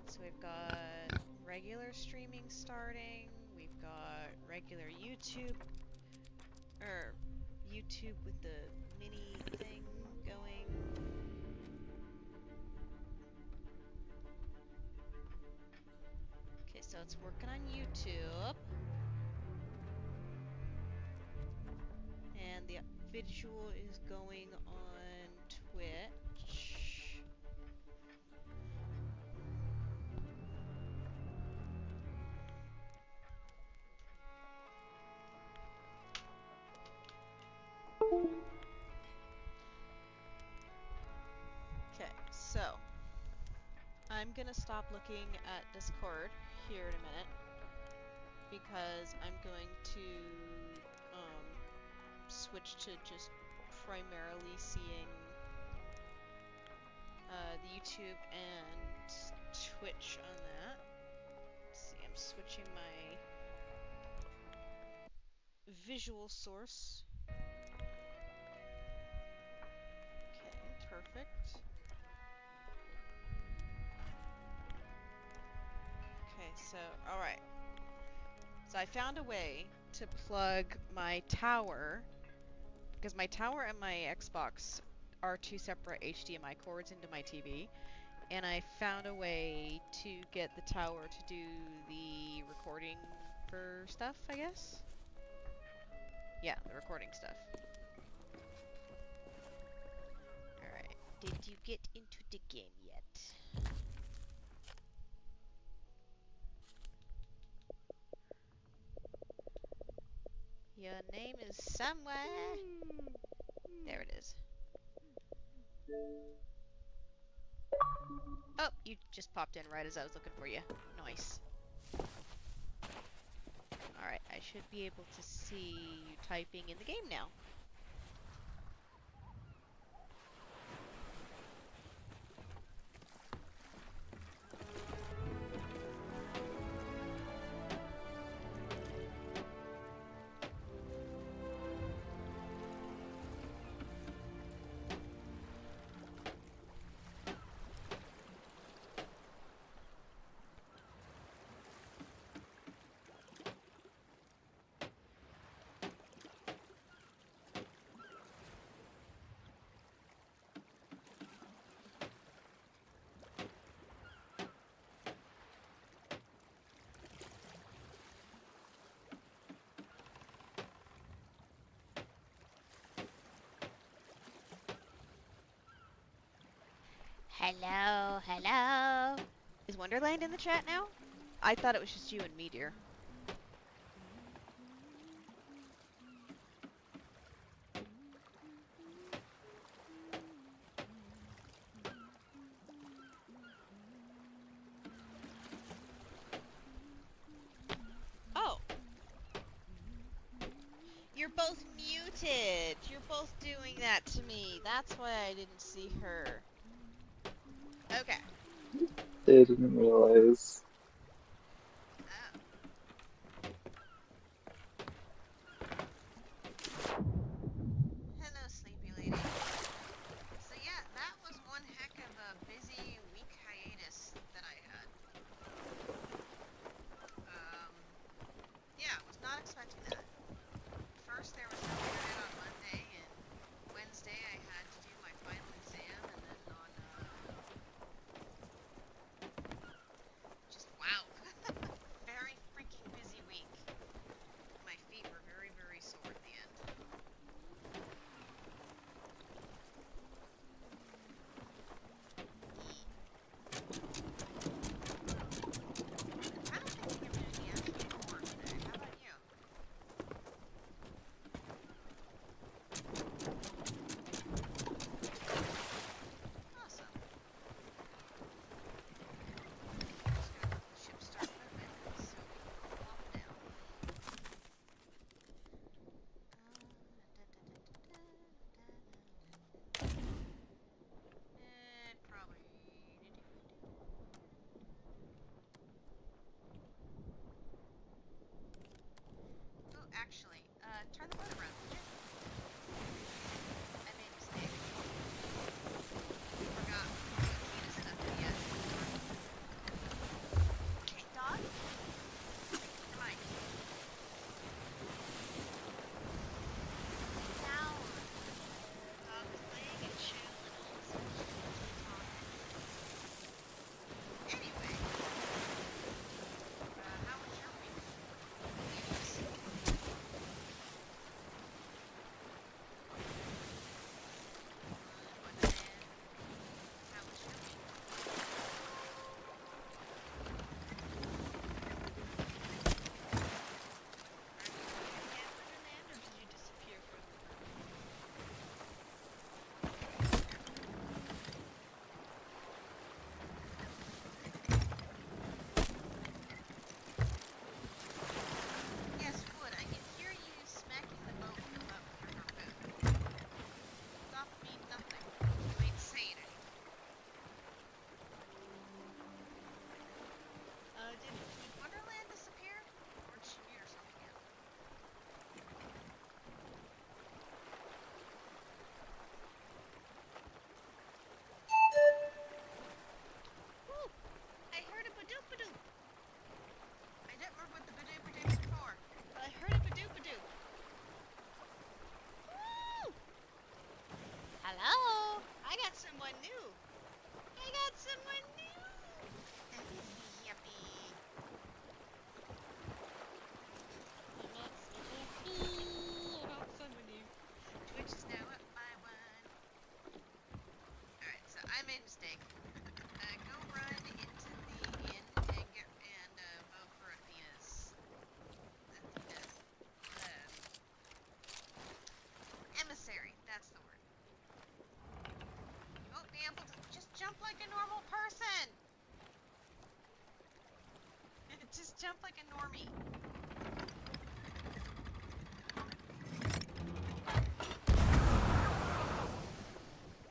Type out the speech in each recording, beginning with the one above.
So we've got regular streaming starting, we've got regular YouTube, or YouTube with the mini thing going. Okay, so it's working on YouTube. And the visual is going on Twitch. Okay, so I'm gonna stop looking at Discord here in a minute because I'm going to switch to just primarily seeing the YouTube and Twitch on that. Let's see, I'm switching my visual source. Okay, perfect. Okay, so, alright. So I found a way to plug my tower, because my tower and my Xbox are two separate HDMI cords into my TV, and I found a way to get the tower to do the recording for stuff, I guess? Yeah, the recording stuff. Alright, did you get into the game yet? Your name is somewhere. There it is. Oh, you just popped in right as I was looking for you. Nice. Alright, I should be able to see you typing in the game now. Hello, hello. Is Wonderland in the chat now? I thought it was just you and me, dear. Oh. You're both muted. You're both doing that to me. That's why I didn't see her. Okay. I didn't realize. Hello, sleepy lady. So yeah, that was one heck of a busy week hiatus that I had. Yeah, was not expecting that. First there was no internet on Monday, and Wednesday I had to do my final exam, and then on just someone new. I got someone new. That is yippee. I got someone new. Twitch is now up by 1. Alright, so I made a mistake. Go run into the inn and vote for Athena's emissary. That's the word. You won't be able to just jump like a normal person. Just jump like a normie.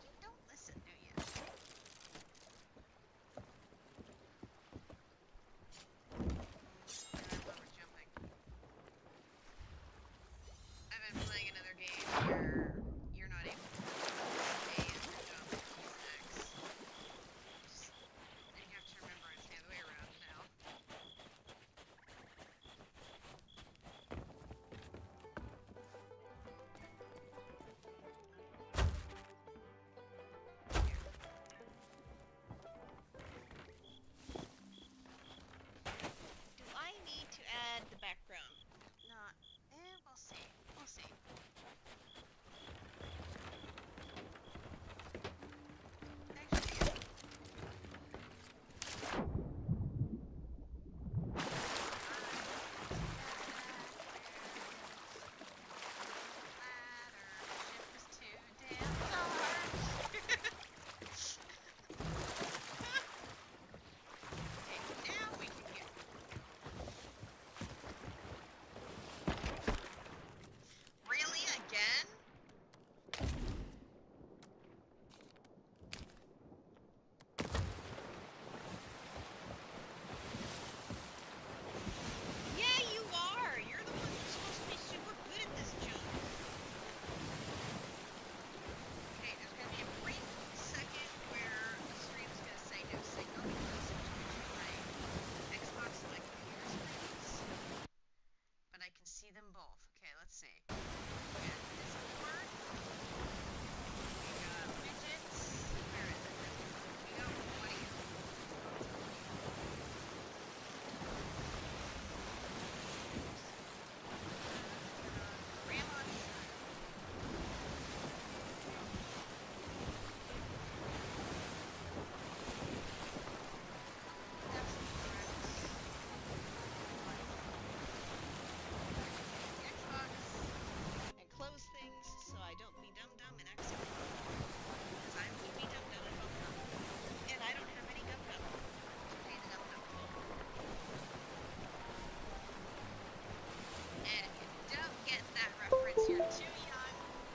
You don't listen, do you? I'm over jumping. I've been playing another game where you're not able to stay and jump and use an X. You have to remember it's the other way around now. Do I need to add the background? Not. We'll see. We'll see. Actually, ship is too damn large. Okay, now we can get. Really? Again? Yeah, you are. You're the one who's supposed to be super good at this jump. Okay, there's gonna be a brief second where the stream's gonna say no signal because my Xbox and my computer screens. But I can see them both. Okay, let's see. We got Discord. We got widgets. Where is it? We got audio. Grandma's That's correct. Xbox. And close things so I don't be dumb and accident. Because I would be dumb and dum. And I don't have any dum. Hey, the dum. And if you don't get that reference, you're too young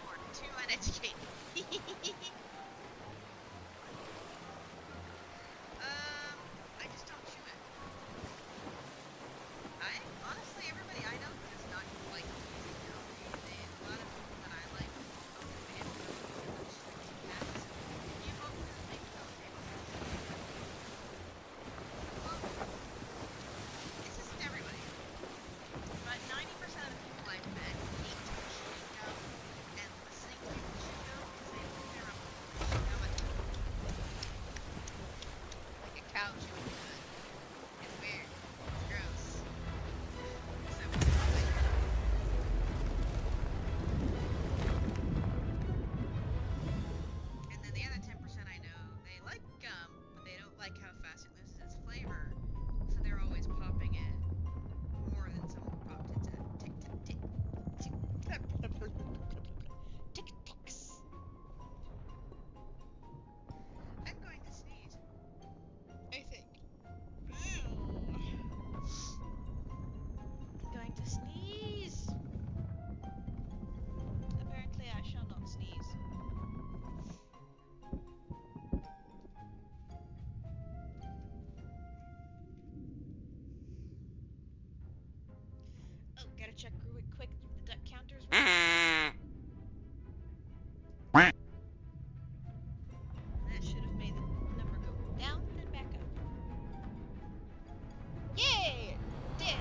or too uneducated. I just don't chew it. Honestly, everybody I know does not like music now. A lot of people that I like you vote for the thing, well, this isn't everybody. But 90% of the people I've met hate chewing gum and listening to people chew gum because they think they're like a cow chewing gum. It's weird. It's gross. So and then the other 10% I know, they like gum, but they don't like how fast it loses its flavor. So they're always popping it more than someone who popped it to tic-tacs. I'm going to sneeze. I think. I'm going to sneeze. Apparently I shall not sneeze. Oh, gotta check real quick the duck counters. That should have made the number go down, then back up. Yay! Did!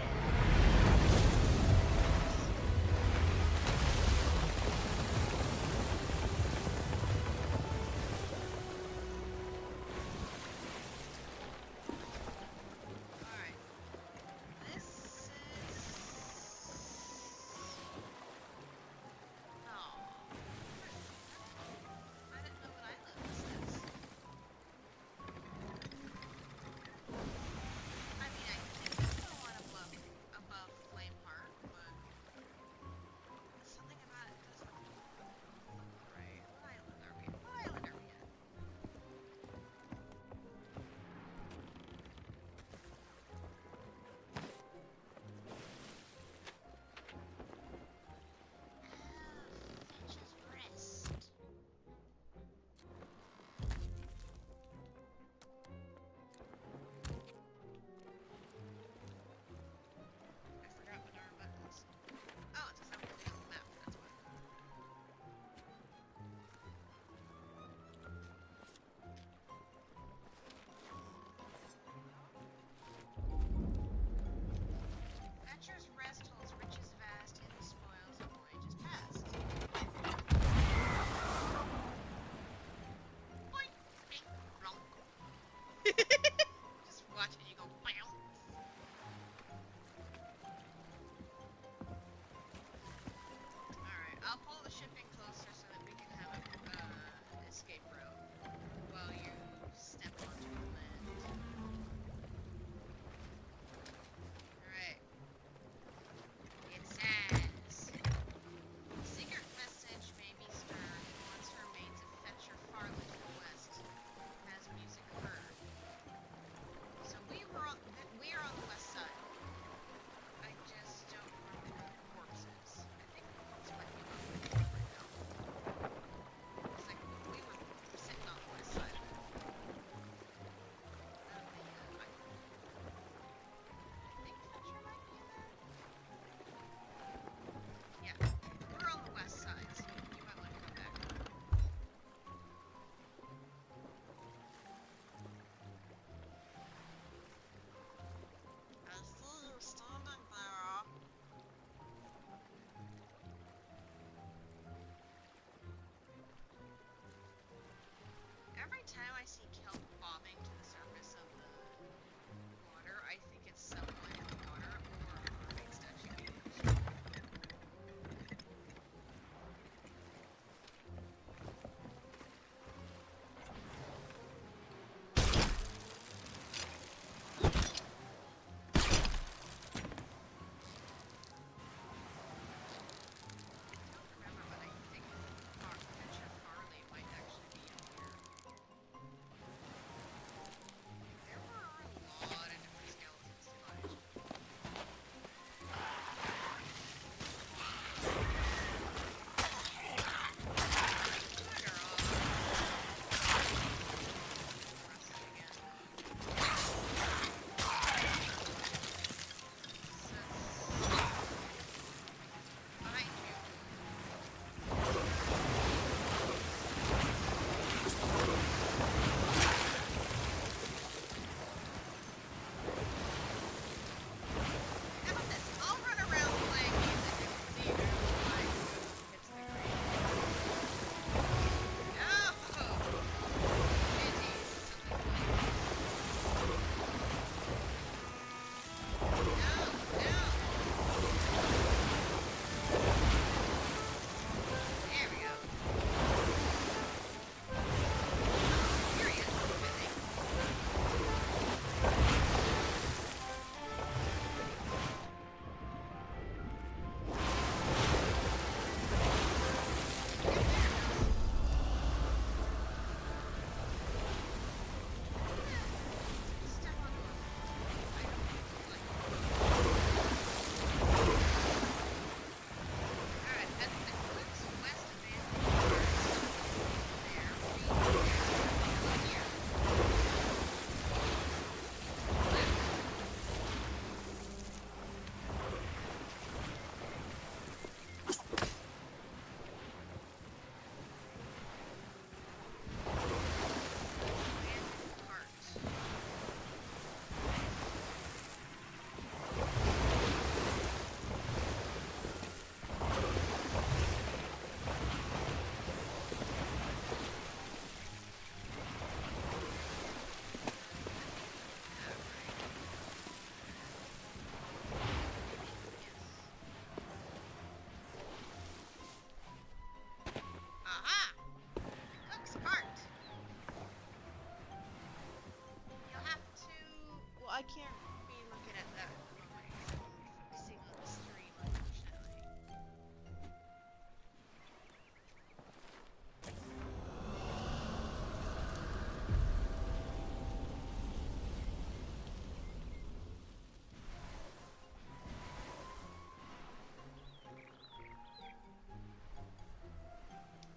I can't be looking at that at the moment because I'm focusing on the stream, unfortunately.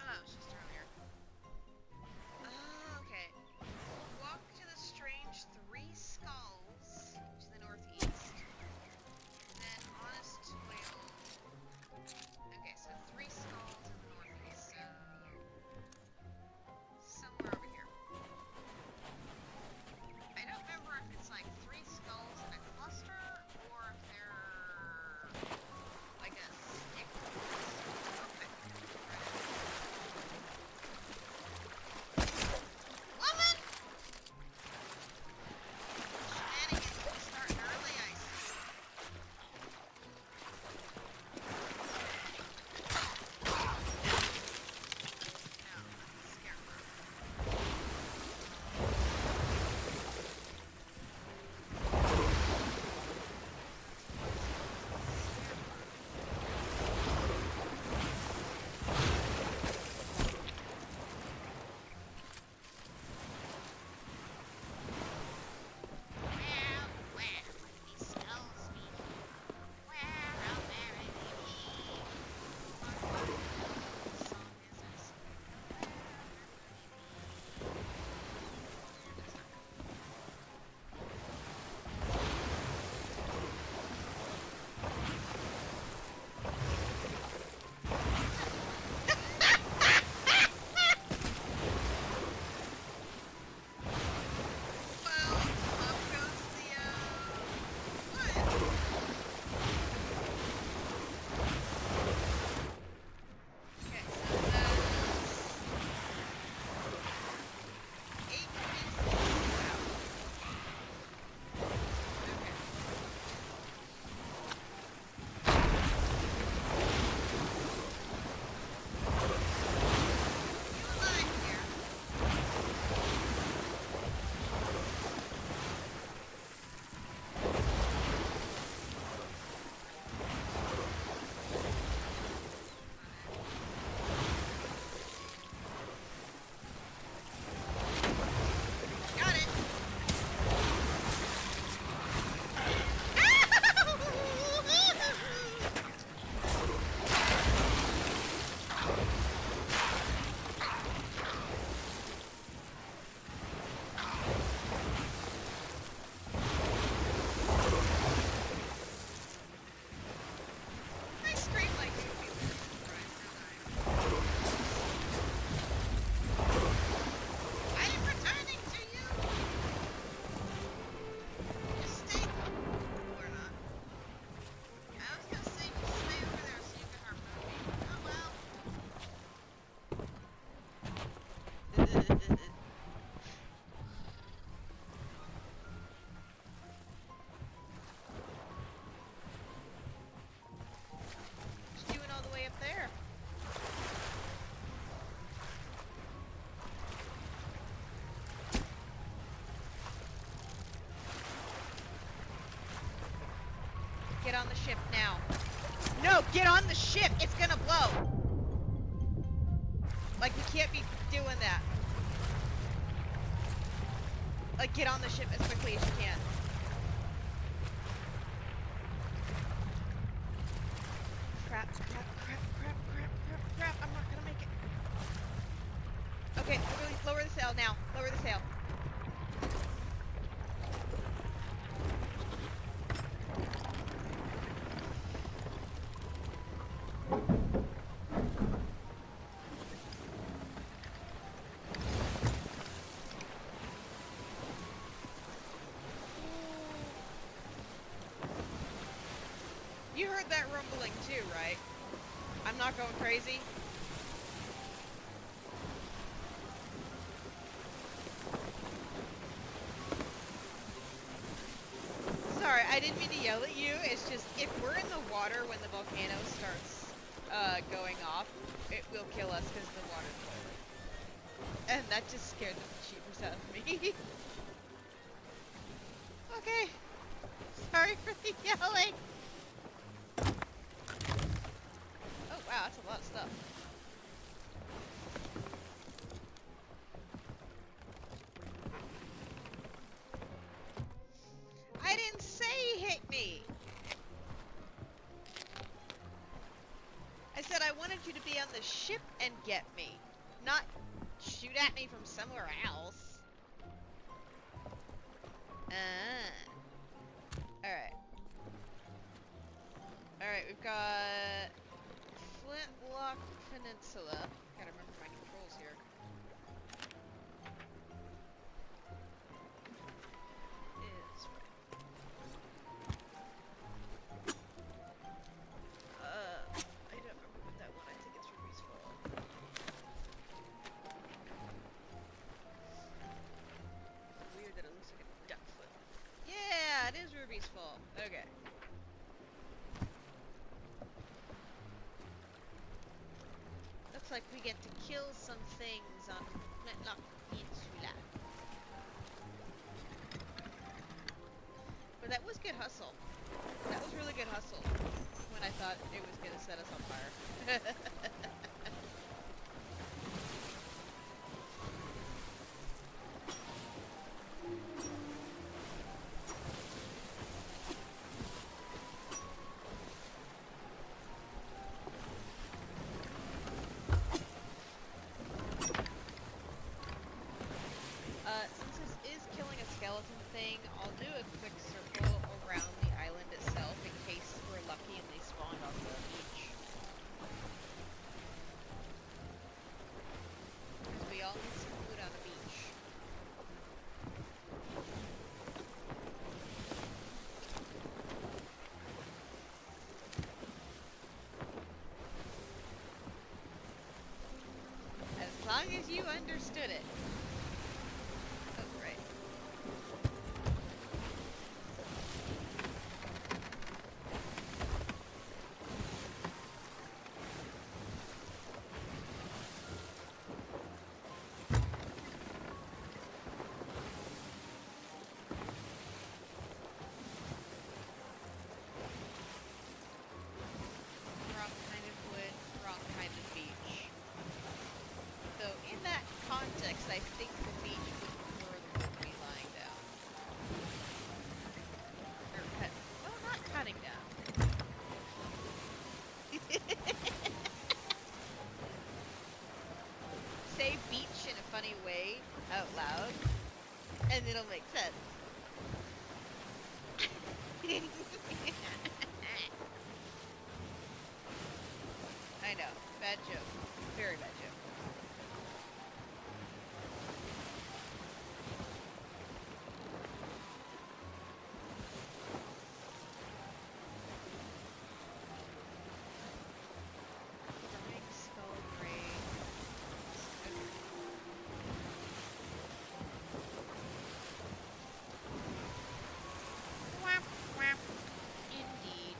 Oh, it's just earlier. Oh, okay. Walk to the strange Three Skulls to the northeast. Then honest toil. Okay, so Three Skulls in the northeast, so somewhere over here. I don't remember if it's like three skulls in a cluster or if they're like a stick. Okay. Woman! Shenanigans starting early, I see. No, that's a scarecrow. Well, what do these skulls mean? Where, oh, where are they be? What song is this? Where are they be? Well, up goes the, wood. Okay, so that's 8 pieces. Wow. Okay. You alive here? Got it. I scream like you people are surprised, don't I? I am returning to you! Just stay. Or not. I was gonna say just stay over there so you can harpoon me. Oh well. What you doing all the way up there? Get on the ship now. No, get on the ship! It's gonna blow! Like, we can't be doing that. Like, get on the ship as quickly as you can. Crap, crap, crap, crap, crap, crap, crap. I'm not gonna make it. Okay, really, lower the sail now. Lower the sail. You heard that rumbling too, right? I'm not going crazy. Sorry, I didn't mean to yell at you. It's just, if we're in the water when the volcano starts going off, it will kill us because the water's boiling. And that just scared the cheapers out of me. Okay. sorry for the yelling. Oh wow, that's a lot of stuff. I didn't say hit me. I said I wanted you to be on the ship and get me, not shoot at me from somewhere else. Alright. Alright, we've got Flintlock Peninsula. Gotta remember my controls here. Is right. I don't remember what that one. I think it's Ruby's Fall. Weird that it looks like a duck foot. Yeah, it is Ruby's Fall. Okay. Looks like we get to kill some things on Flintlock Peninsula. But that was good hustle. That was really good hustle. When I thought it was gonna set us on fire. Since this is killing a skeleton thing, I'll do a quick circle around the island itself in case we're lucky and they spawned on the beach. Because we all need some food on the beach. As long as you understood it. Oh, right. Wrong kind of wood, wrong kind of beach. Though in that context, I think the beach would prefer the wood be lying down. Or cut. Well, not cutting down. Say beach in a funny way out loud, and it'll make sense. I know. Bad joke. Very bad joke. Burning skull grave. Whap, whap. Indeed.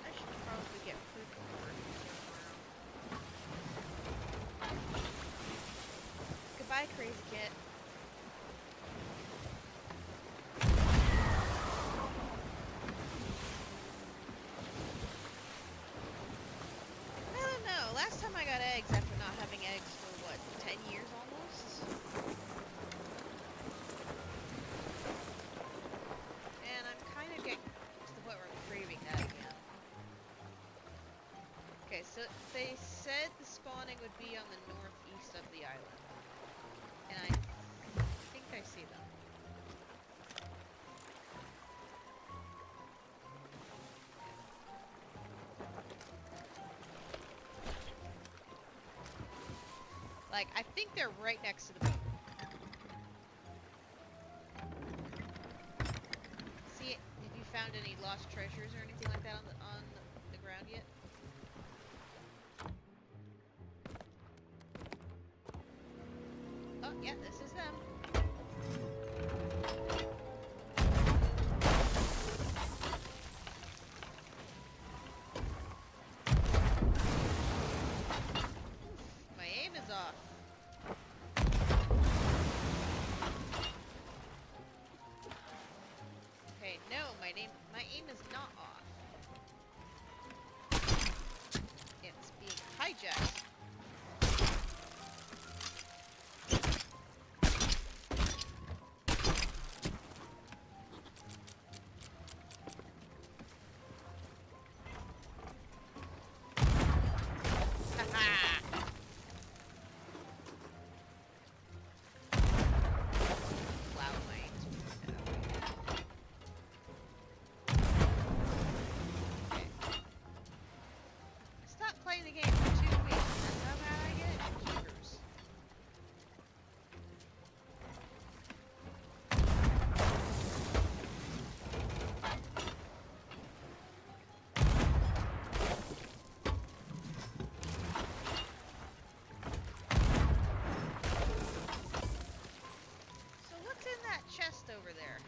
I should probably get food from the merchants tomorrow. Goodbye, crazy kid. I don't know. Last time I got eggs after not having eggs for what, 10 years almost? And I'm kind of getting to the point where I'm craving that again. Okay, so they said the spawning would be on the northeast of the island. And I think I see them. Like, I think they're right next to the boat. See, have you found any lost treasures or anything like that on the ground yet? Yeah, this is them. Oof, my aim is off. Okay, no, my aim is not off. It's being hijacked. Playing the game for 2 weeks. That's how bad I get. Jeepers. So what's in that chest over there?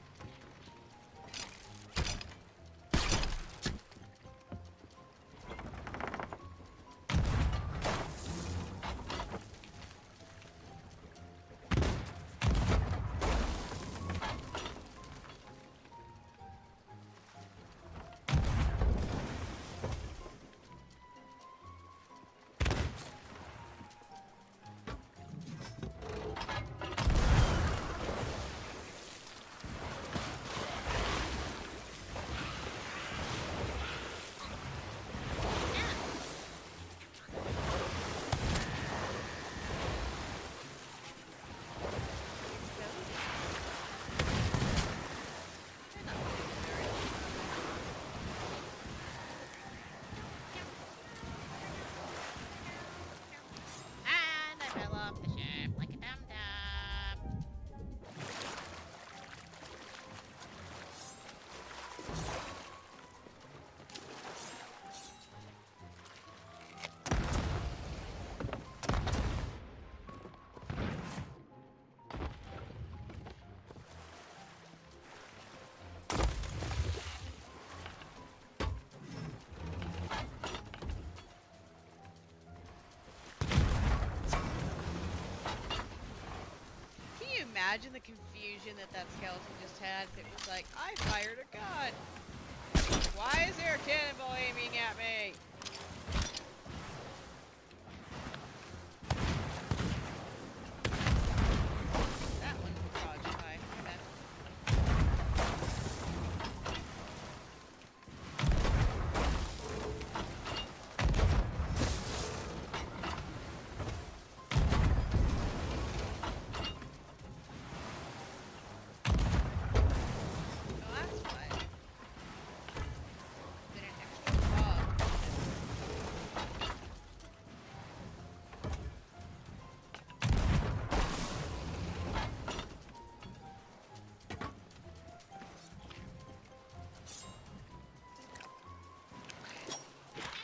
Imagine the confusion that skeleton just had if it was like, I fired a gun! Why is there a cannonball aiming at me? That one dodged by. Okay.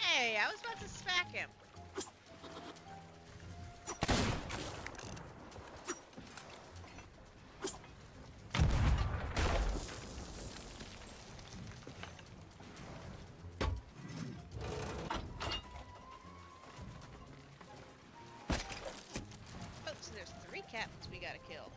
Hey, I was about to smack him. Oh, so there's 3 captains we gotta kill.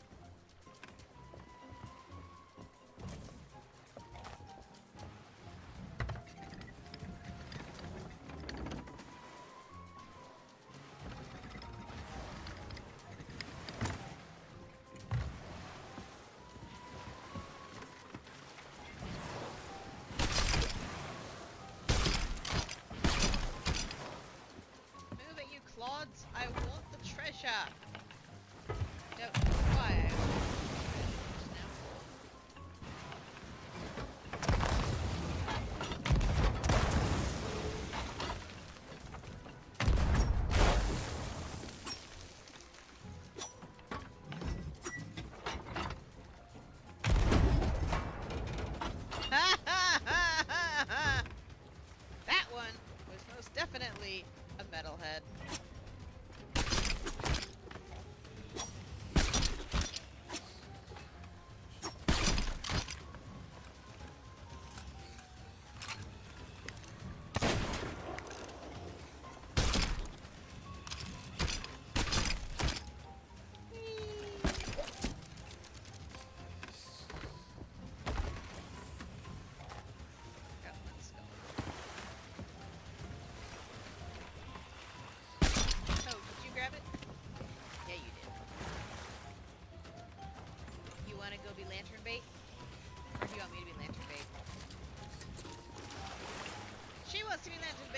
Clods, I want the treasure. Don't know why I want the treasure just now. That one was most definitely a metalhead.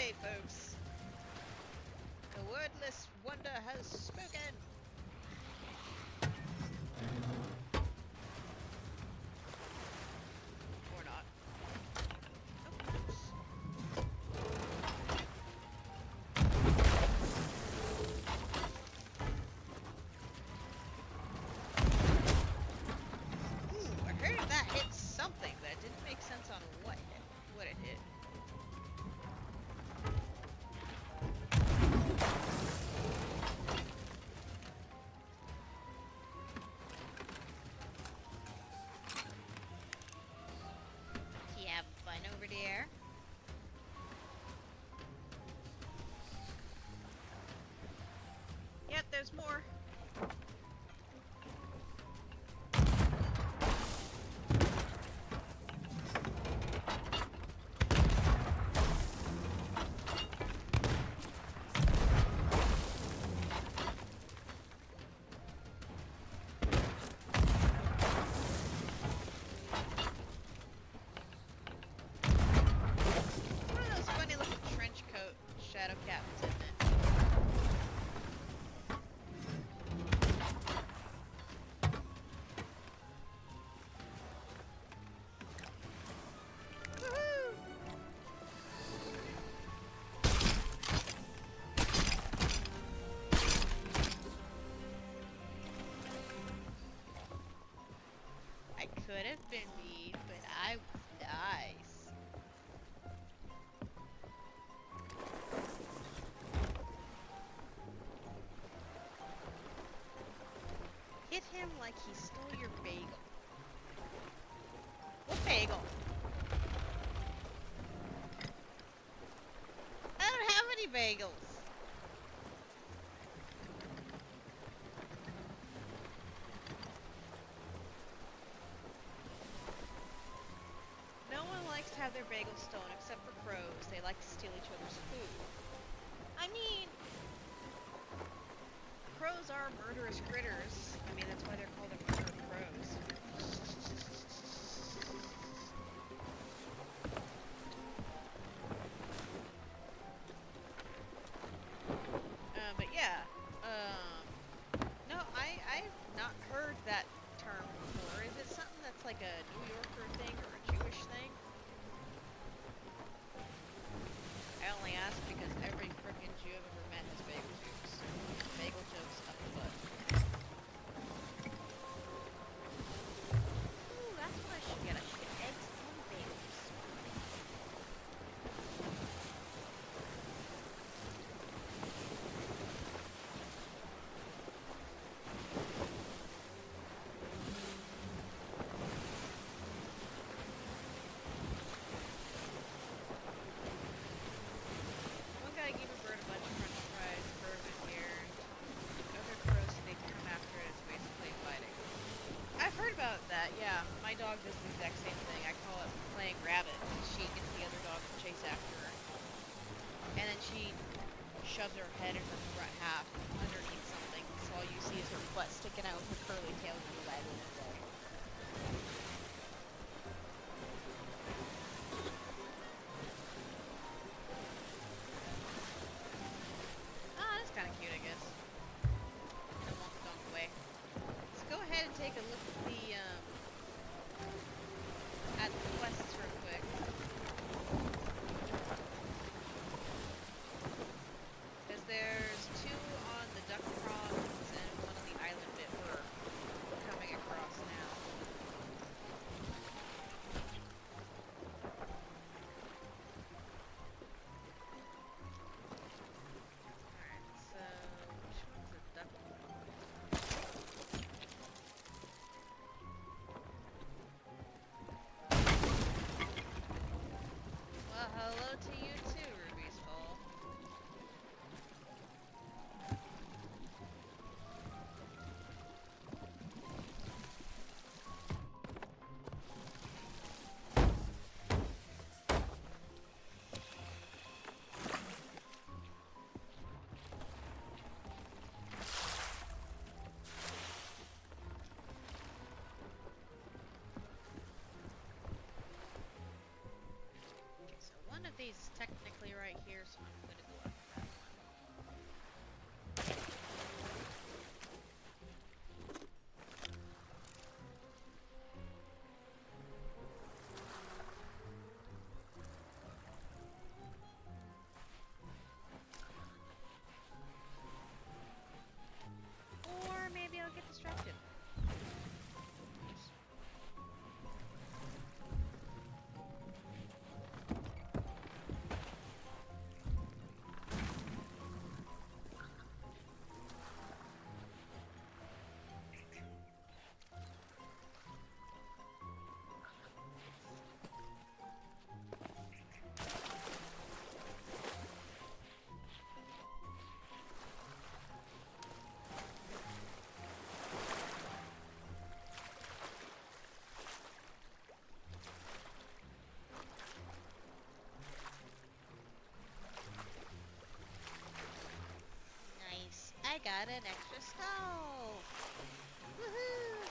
way, folks. The wordless wonder has spoken. Or not. Ooh, I heard that hit something, but it didn't make sense on what it hit. You have fun over there? Yep, there's more. One of those funny looking trench coat shadow captains, isn't it? Woohoo! I could have been mean, but I was nice. Hit him like he stole your bagel. What bagel? I don't have any bagels. No one likes to have their bagels stolen except for crows. They like to steal each other's food. I mean, crows are murderous critters. I mean, that's why they're called the murder crows. But yeah, no, I've not heard that term before. Is it something that's like a New Yorker thing or a Jewish thing? I only ask because every frickin' Jew I've ever met has bagel jokes. Bagel jokes up the butt. Ooh, that's what I should get. I should get eggs on bagels. One guy gave a bird a bunch of french fries, the bird went weird. Other crows say they come after it, it's basically fighting. I've heard about that, yeah. My dog does the exact same thing. I call it playing rabbit. She gets the other dog to chase after her. And then she shoves her head in her front half underneath something, so all you see is her butt sticking out with her curly tail and wagging her tail. Ah, that's kind of cute, I guess. I won't stomp away. Let's go ahead and take a look at the quests real quick. Because there's two on the duck prongs and one on the island bit we're coming across now. Alright, so which one's a duck prong? Well, hello to you too, Ruby's Fall. Okay, so one of these is technically right here, so got an extra skull! Woohoo!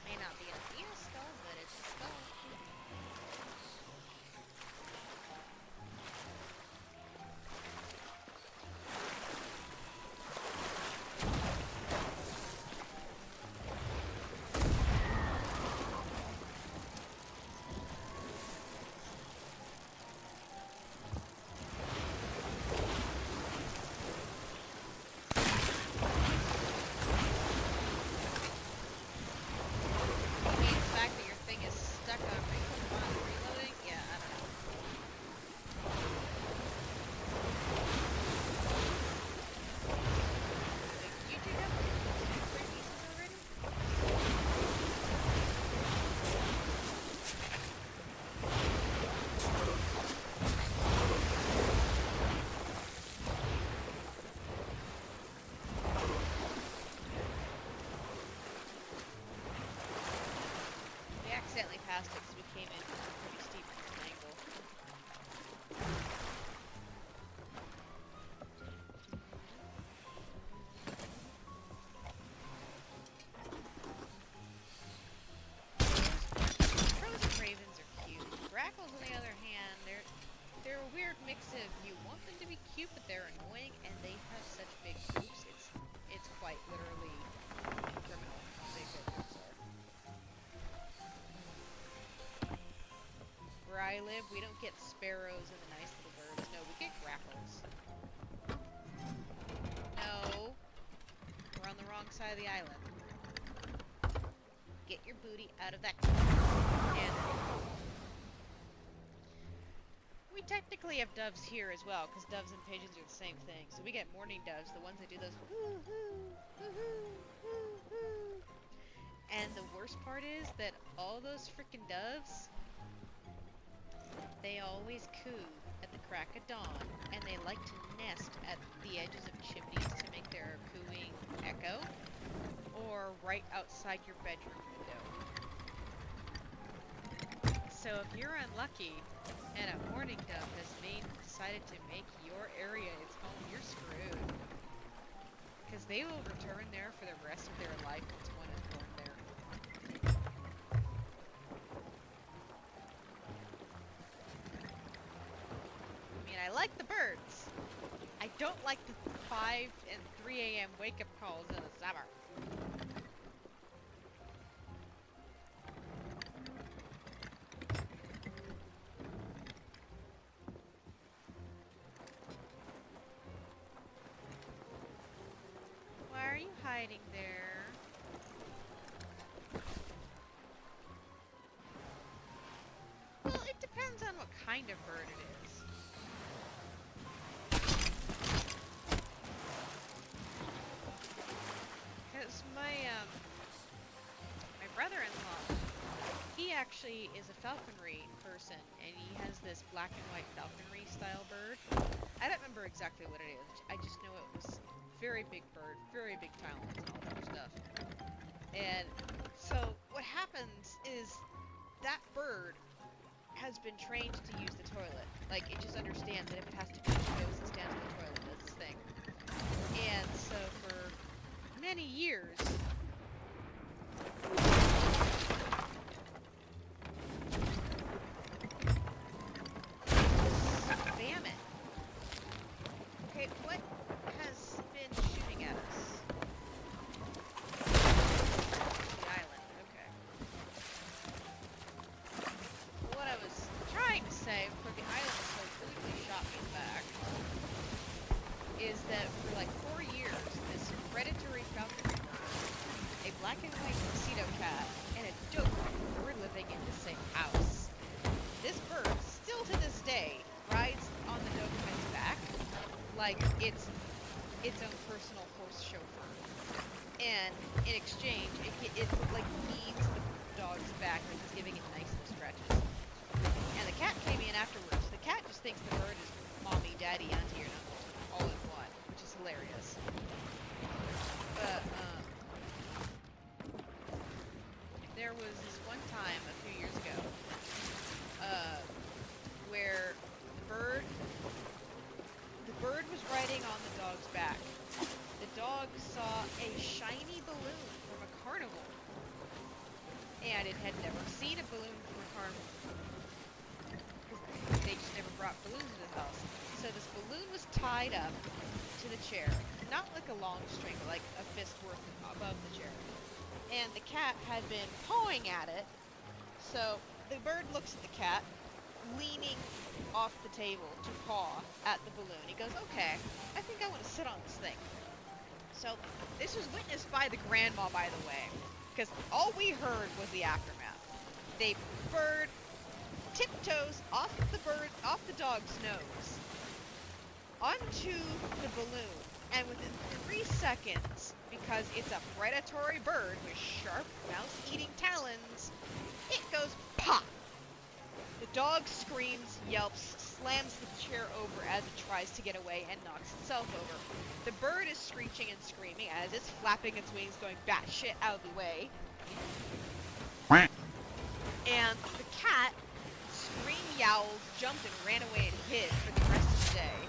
May not be a Venus skull, but it's a skull. Accidentally passed it because we came in from a pretty steep angle. Crows and ravens are cute. Grackles, on the other hand, they're a weird mix of you want them to be cute, but they're annoying, and they have such big groups. It's quite literally criminal how big their groups are. Where I live, we don't get sparrows and the nice little birds. No, we get grackles. No. We're on the wrong side of the island. Get your booty out of that corner. And we technically have doves here as well, because doves and pigeons are the same thing. So we get mourning doves, the ones that do those woo-hoo, woo-hoo, woo-hoo. And the worst part is that all those freaking doves, they always coo at the crack of dawn, and they like to nest at the edges of chimneys to make their cooing echo, or right outside your bedroom window. So if you're unlucky and a mourning dove has decided to make your area its home, you're screwed. Because they will return there for the rest of their life once one is born there. I like the birds. I don't like the 5 and 3 a.m. wake-up calls in the summer. Why are you hiding there? Well, it depends on what kind of bird it is. My brother-in-law, he actually is a falconry person, and he has this black and white falconry style bird. I don't remember exactly what it is. I just know it was very big bird, very big talons and all that stuff. And so what happens is that bird has been trained to use the toilet. Like, it just understands that if it has to pee, it goes and stands in the toilet and does its thing. And so for many years, spam it. Okay, what has been shooting at us? The island, okay. What I was trying to say before the island so completely shot me back is that for like 4 years, this predatory falconry bird, a black and white tuxedo cat, and a doberman were living in the same house. This bird, still to this day, rides on the Doberman's back like it's its own personal horse chauffeur. And in exchange, it like kneads the dog's back like it's giving it nice little scratches. And the cat came in afterwards. The cat just thinks the bird is mommy, daddy, auntie, and uncle, all in one, which is hilarious. But, there was this one time a few years ago, where the bird bird was riding on the dog's back. The dog saw a shiny balloon from a carnival, and it had never seen a balloon from a carnival, because they just never brought balloons into the house. So this balloon was tied up to the chair, not like a long string, but like a fist worth above the chair. And the cat had been pawing at it, so the bird looks at the cat, leaning off the table to paw at the balloon. He goes, okay, I think I want to sit on this thing. So this was witnessed by the grandma, by the way, because all we heard was the aftermath. The bird tiptoes off the dog's nose, onto the balloon, and within 3 seconds, because it's a predatory bird with sharp mouse-eating talons, it goes pop! The dog screams, yelps, slams the chair over as it tries to get away, and knocks itself over. The bird is screeching and screaming as it's flapping its wings, going batshit out of the way. And the cat screamed, yowled, jumped, and ran away and hid for the rest of the day.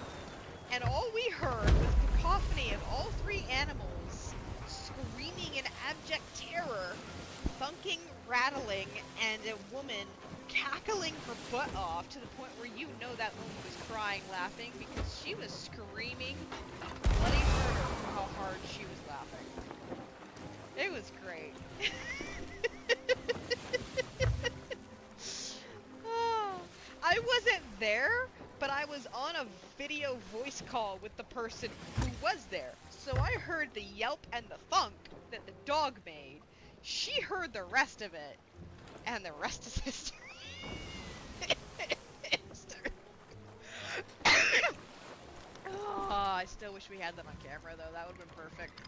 And all we heard was the cacophony of all three animals screaming in abject terror, thunking, rattling, and a woman cackling her butt off to the point where you know that woman was crying, laughing, because she was screaming bloody murder for how hard she was laughing. It was great. I wasn't there, but I was on a video voice call with the person who was there. So I heard the yelp and the thunk that the dog made. She heard the rest of it, and the rest is history. Oh, I still wish we had them on camera, though. That would have been perfect.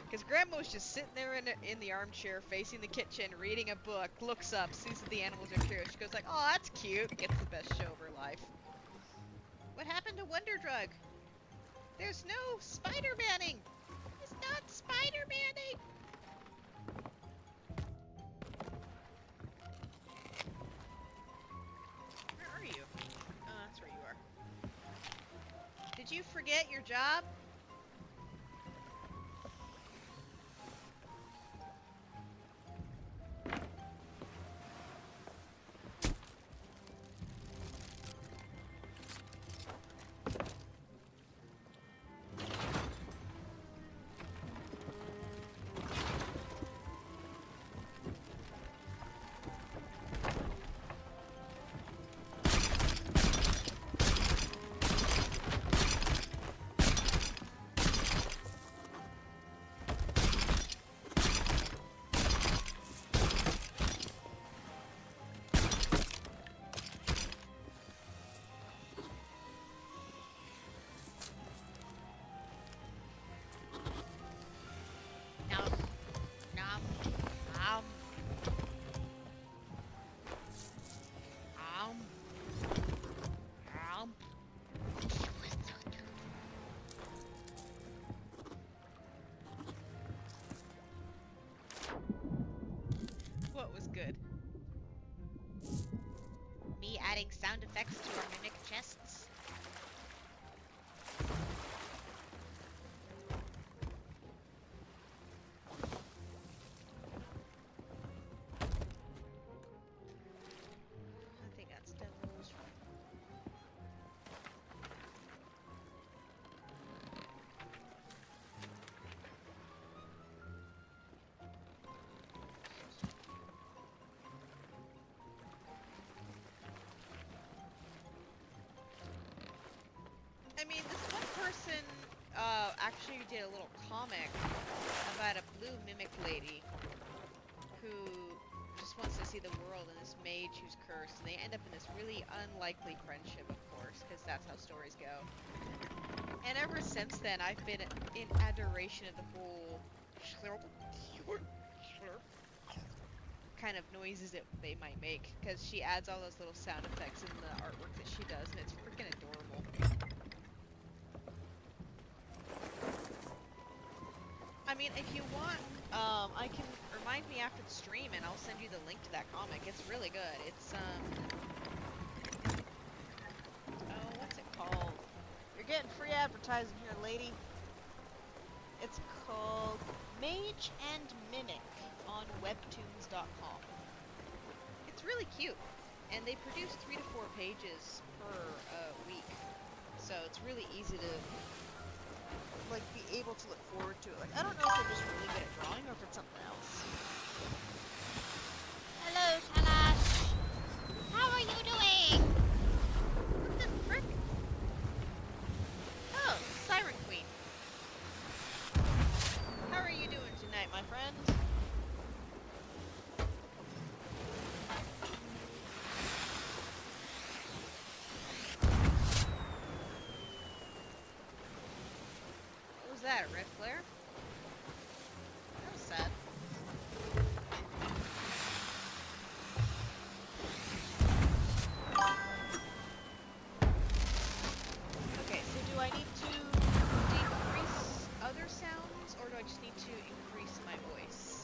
Because Grandma was just sitting there in the armchair, facing the kitchen, reading a book, looks up, sees that the animals are curious. She goes like, oh, that's cute. Gets the best show of her life. What happened to Wonder Drug? There's no Spider-Manning! It's not Spider-Manning! Where are you? Oh, that's where you are. Did you forget your job? What was good? Me adding sound effects to our mimic chests? I think that's devils. I mean, this one person actually did a little comic about a blue mimic lady who just wants to see the world, and this mage who's cursed, and they end up in this really unlikely friendship, of course, because that's how stories go. And ever since then, I've been in adoration of the whole kind of noises that they might make, because she adds all those little sound effects in the artwork that she does, and it's freaking adorable. I mean, if you want, I can remind me after the stream, and I'll send you the link to that comic. It's really good. It's, oh, what's it called? You're You're getting free advertising here, lady. It's called Mage and Mimic on webtoons.com. It's really cute, and they produce 3 to 4 pages per week, so it's really easy to like be able to look forward to it. Like, I don't know if they're just really good at drawing or if it's something else. Hello, Kalash. How are you doing? What the frick? Oh, Siren Queen. How are you doing tonight, my friend? What was that, a red flare? That was sad. Okay, so do I need to decrease other sounds, or do I just need to increase my voice?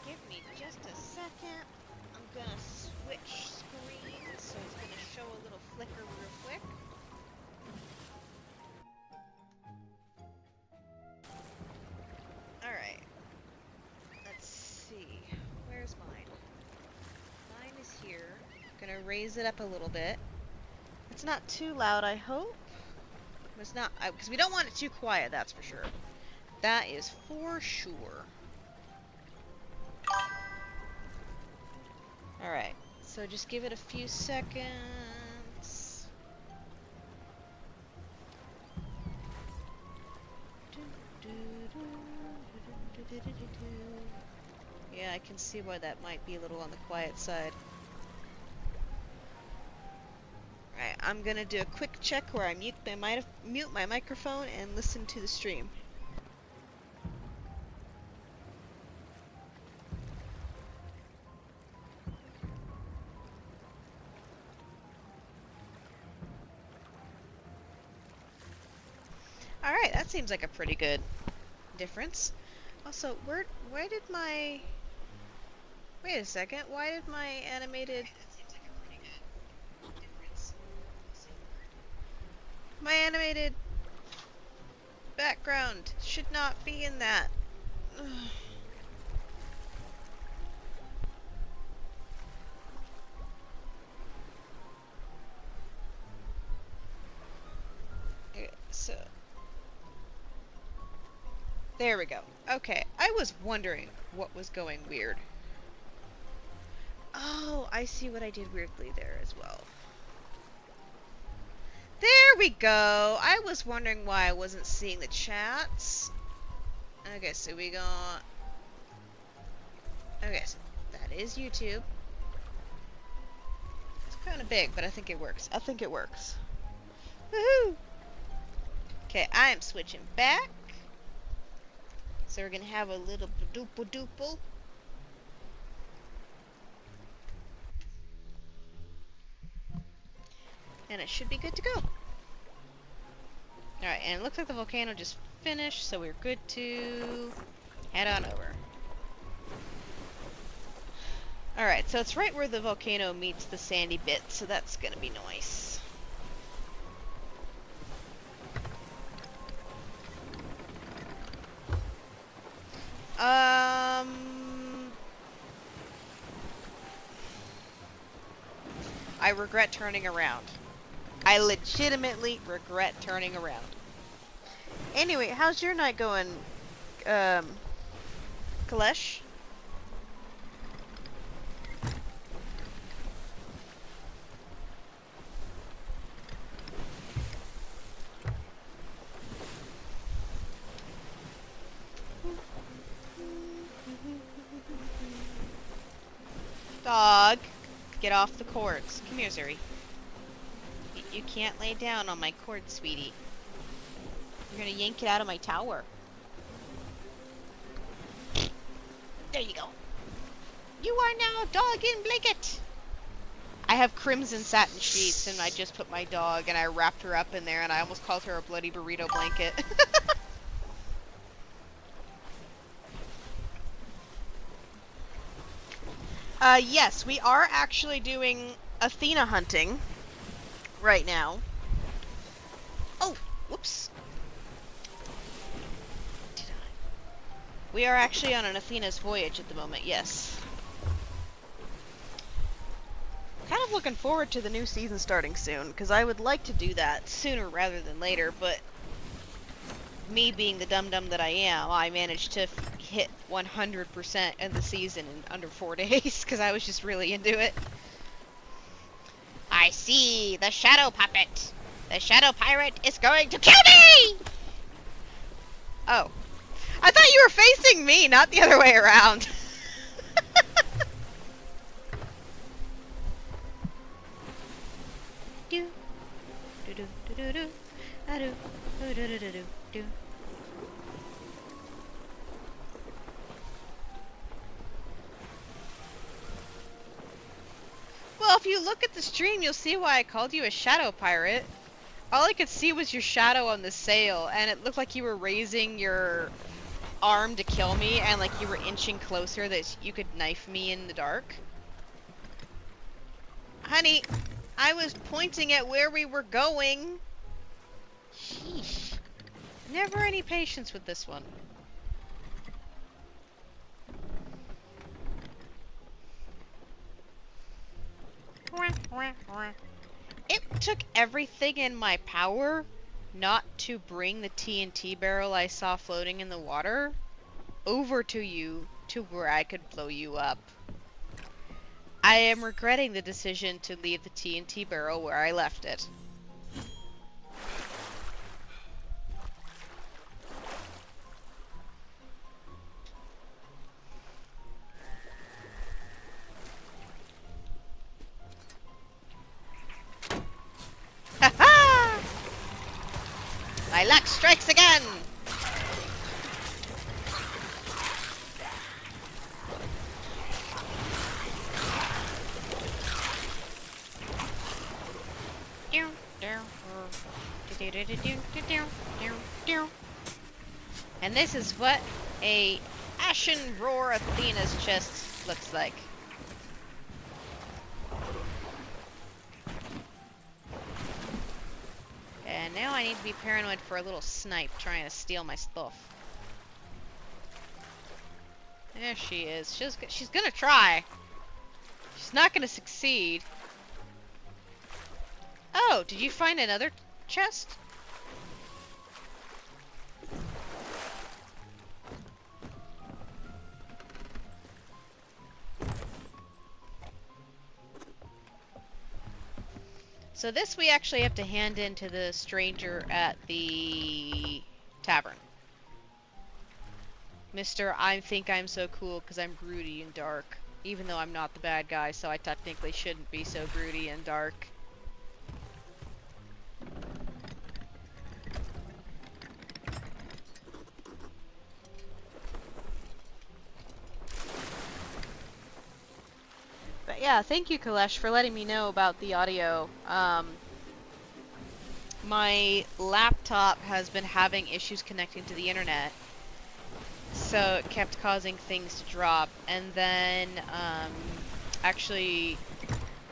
Give me just a second. I'm gonna switch screens, so it's gonna show a little flicker real quick. Alright. Let's see. Where's mine? Mine is here. Gonna raise it up a little bit. It's not too loud, I hope. It's not, because we don't want it too quiet, that's for sure. That is for sure. Alright, so just give it a few seconds. Yeah, I can see why that might be a little on the quiet side. Alright, I'm gonna do a quick check where I mute my microphone and listen to the stream. Alright, that seems like a pretty good difference. Also, why did my... Wait a second, why did my animated... My animated background should not be in that. Ugh. Okay, so... There we go. Okay, I was wondering what was going weird. Oh, I see what I did weirdly there as well. There we go! I was wondering why I wasn't seeing the chats. Okay, so we got... Okay, so that is YouTube. It's kind of big, but I think it works. I think it works. Woohoo! Okay, I am switching back. So we're gonna have a little ba-doop-a-doople. And it should be good to go. Alright, and it looks like the volcano just finished, so we're good to head on over. Alright, so it's right where the volcano meets the sandy bit, so that's gonna be nice. I regret turning around. I legitimately regret turning around. Anyway, how's your night going, Kalesh? Dog, get off the cords. Come here, Zuri. You can't lay down on my cord, sweetie. You're gonna yank it out of my tower. There you go. You are now dog in blanket. I have crimson satin sheets, and I just put my dog, and I wrapped her up in there, and I almost called her a bloody burrito blanket. Yes, we are actually doing Athena hunting right now. Oh, whoops. We are actually on an Athena's voyage at the moment, yes. Kind of looking forward to the new season starting soon, because I would like to do that sooner rather than later, but me being the dum-dum that I am, I managed to hit 100% of the season in under 4 days, because I was just really into it. I see the shadow puppet. The shadow pirate is going to kill me! Oh. I thought you were facing me, not the other way around. do do do do do do do do do do do. Well, if you look at the stream, you'll see why I called you a shadow pirate. All I could see was your shadow on the sail, and it looked like you were raising your arm to kill me, and like you were inching closer that you could knife me in the dark. Honey, I was pointing at where we were going. Sheesh. Never any patience with this one. It took everything in my power not to bring the TNT barrel I saw floating in the water over to you to where I could blow you up. I am regretting the decision to leave the TNT barrel where I left it. Ha-ha! My luck strikes again! And this is what a Ashen Roar Athena's chest looks like. And now I need to be paranoid for a little snipe trying to steal my stuff. There she is. She's gonna try. She's not gonna succeed. Oh, did you find another chest? So this we actually have to hand in to the stranger at the tavern. Mr. I think I'm so cool because I'm broody and dark. Even though I'm not the bad guy, so I technically shouldn't be so broody and dark. But yeah, thank you, Kalesh, for letting me know about the audio. My laptop has been having issues connecting to the internet, so it kept causing things to drop. And then, actually,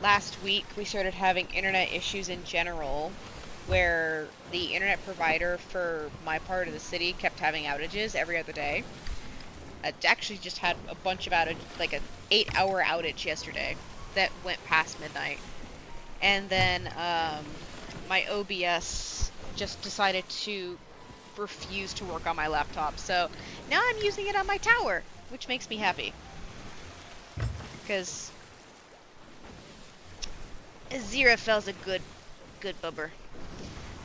last week we started having internet issues in general, where the internet provider for my part of the city kept having outages every other day. It actually just had a bunch of outage, like a 8-hour outage yesterday that went past midnight. And then my OBS just decided to refuse to work on my laptop. So now I'm using it on my tower, which makes me happy. Because Aziraphale's a good bubber.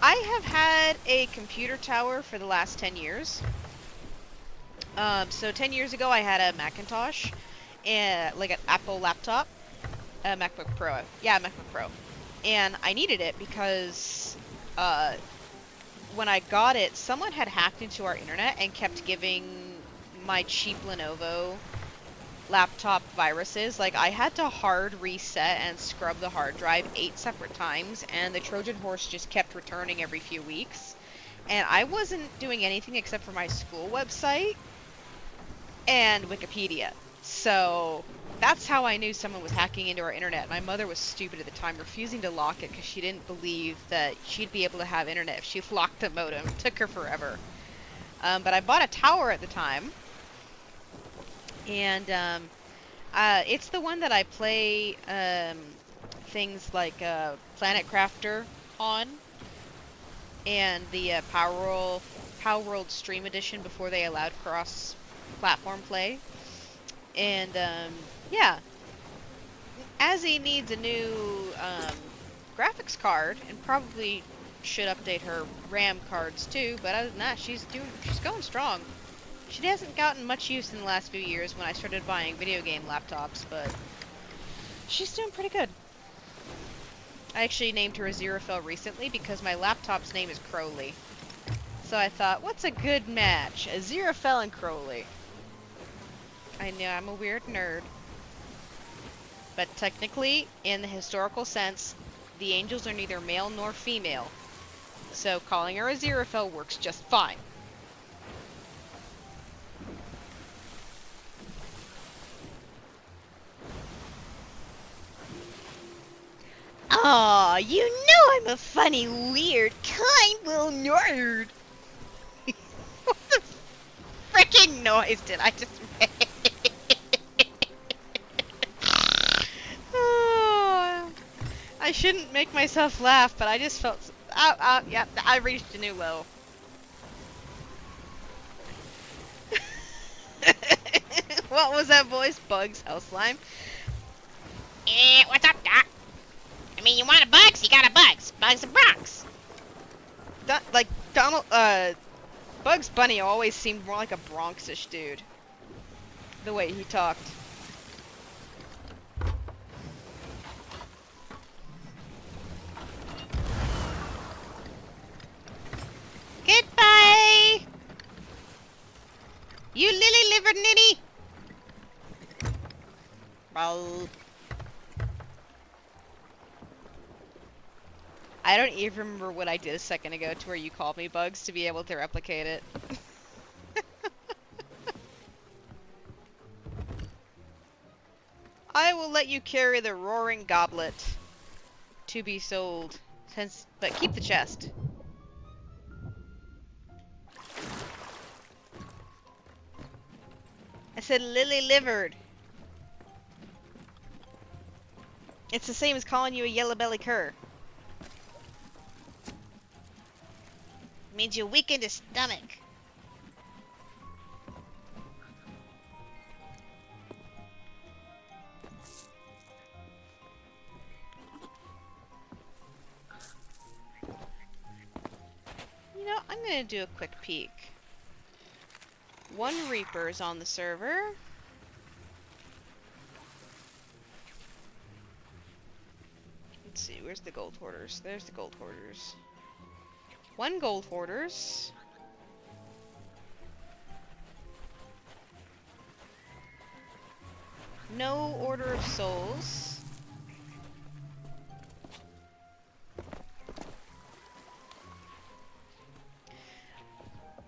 I have had a computer tower for the last 10 years. So 10 years ago I had a Macintosh, like an Apple laptop, a MacBook Pro. Yeah, MacBook Pro. And I needed it because when I got it, someone had hacked into our internet and kept giving my cheap Lenovo laptop viruses. Like, I had to hard reset and scrub the hard drive 8 separate times, and the Trojan horse just kept returning every few weeks. And I wasn't doing anything except for my school website and Wikipedia. So that's how I knew someone was hacking into our internet. My mother was stupid at the time, refusing to lock it because she didn't believe that she'd be able to have internet if she locked the modem. It took her forever. But I bought a tower at the time, and it's the one that I play things like Planet Crafter on, and the Power World Stream Edition before they allowed cross-platform play. And yeah, Azzy needs a new graphics card, and probably should update her RAM cards too. But other than that, she's going strong. She hasn't gotten much use in the last few years when I started buying video game laptops, but she's doing pretty good. I actually named her Aziraphale recently because my laptop's name is Crowley. So I thought, what's a good match? Aziraphale and Crowley. I know I'm a weird nerd. But technically, in the historical sense, the angels are neither male nor female. So calling her Aziraphale works just fine. Aw, you know I'm a funny, weird, kind little nerd. What the freaking noise did I just make? Oh, I shouldn't make myself laugh, but I just felt... yeah, I reached a new low. What was that voice? Bugs, Hell Slime? What's up, Doc? I mean, you want a Bugs? You got a Bugs. Bugs and Bronx. Like, Bugs Bunny always seemed more like a Bronxish dude. The way he talked. Goodbye! You lily-livered nitty! Well, I don't even remember what I did a second ago to where you called me Bugs to be able to replicate it. I will let you carry the roaring goblet to be sold, but keep the chest. I said lily-livered. It's the same as calling you a yellow-belly cur. Means you weakened his stomach. You know, I'm gonna do a quick peek. One Reaper's on the server. Let's see, where's the gold hoarders? There's the gold hoarders. One gold hoarders. No Order of Souls.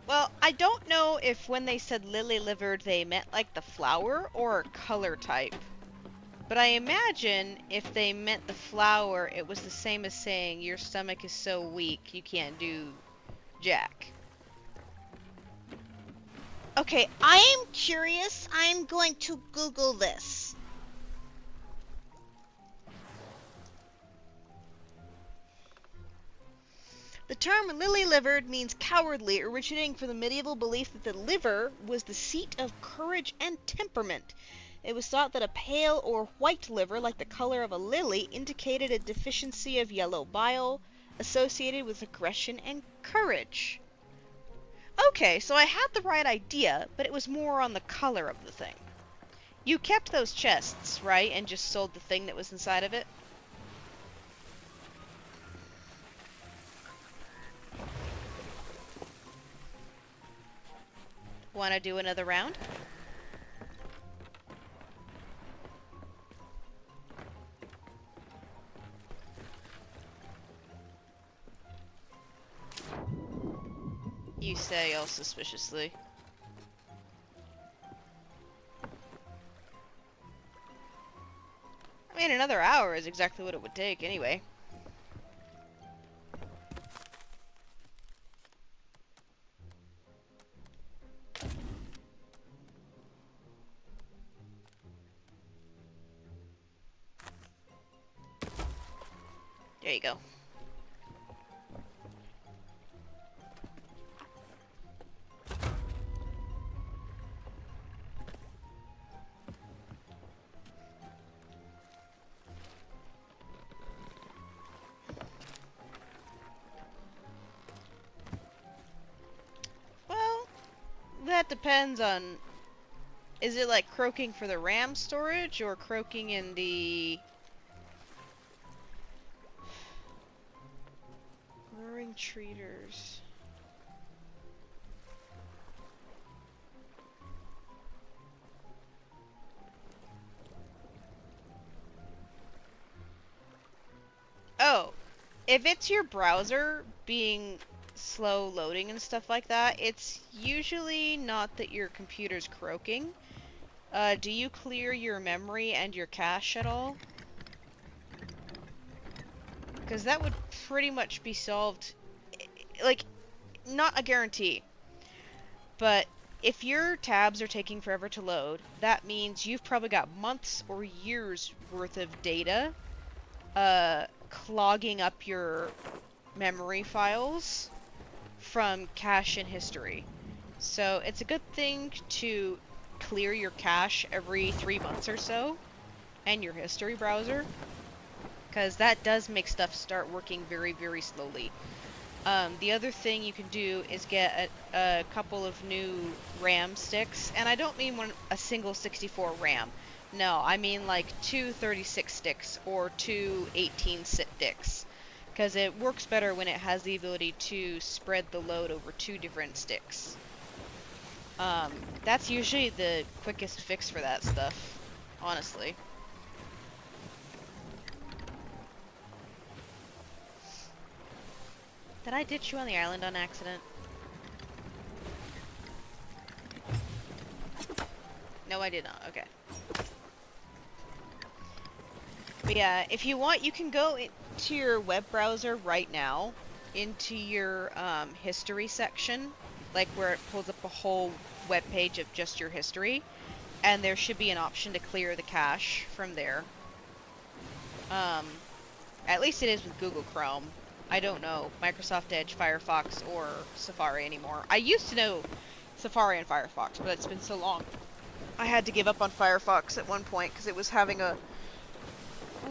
Well, I don't know if when they said lily-livered they meant like the flower or a color type. But I imagine if they meant the flower, it was the same as saying your stomach is so weak you can't do jack. Okay, I'm curious. I'm going to Google this. The term lily-livered means cowardly, originating from the medieval belief that the liver was the seat of courage and temperament. It was thought that a pale or white liver, like the color of a lily, indicated a deficiency of yellow bile, associated with aggression and courage. Okay, so I had the right idea, but it was more on the color of the thing. You kept those chests, right, and just sold the thing that was inside of it? Want to do another round? say all suspiciously. I mean, another hour is exactly what it would take anyway. There you go. Well, that depends on... Is it like croaking for the RAM storage, or croaking in the... Growing treaters? Oh, if it's your browser being slow loading and stuff like that, it's usually not that your computer's croaking. Do you clear your memory and your cache at all? Because that would pretty much be solved. Like, not a guarantee, but if your tabs are taking forever to load, that means you've probably got months or years worth of data clogging up your memory files from cache and history. So it's a good thing to clear your cache every 3 months or so, and your history browser, because that does make stuff start working very, very slowly. The other thing you can do is get a couple of new RAM sticks, and I don't mean a single 64 RAM. No, I mean like two 36 sticks or two 18 sticks, because it works better when it has the ability to spread the load over two different sticks. That's usually the quickest fix for that stuff, honestly. Did I ditch you on the island on accident? No, I did not. Okay. But yeah, if you want, you can go into your web browser right now, into your history section, like where it pulls up a whole web page of just your history, and there should be an option to clear the cache from there. At least it is with Google Chrome. I don't know Microsoft Edge, Firefox, or Safari anymore. I used to know Safari and Firefox, but it's been so long. I had to give up on Firefox at one point because it was having a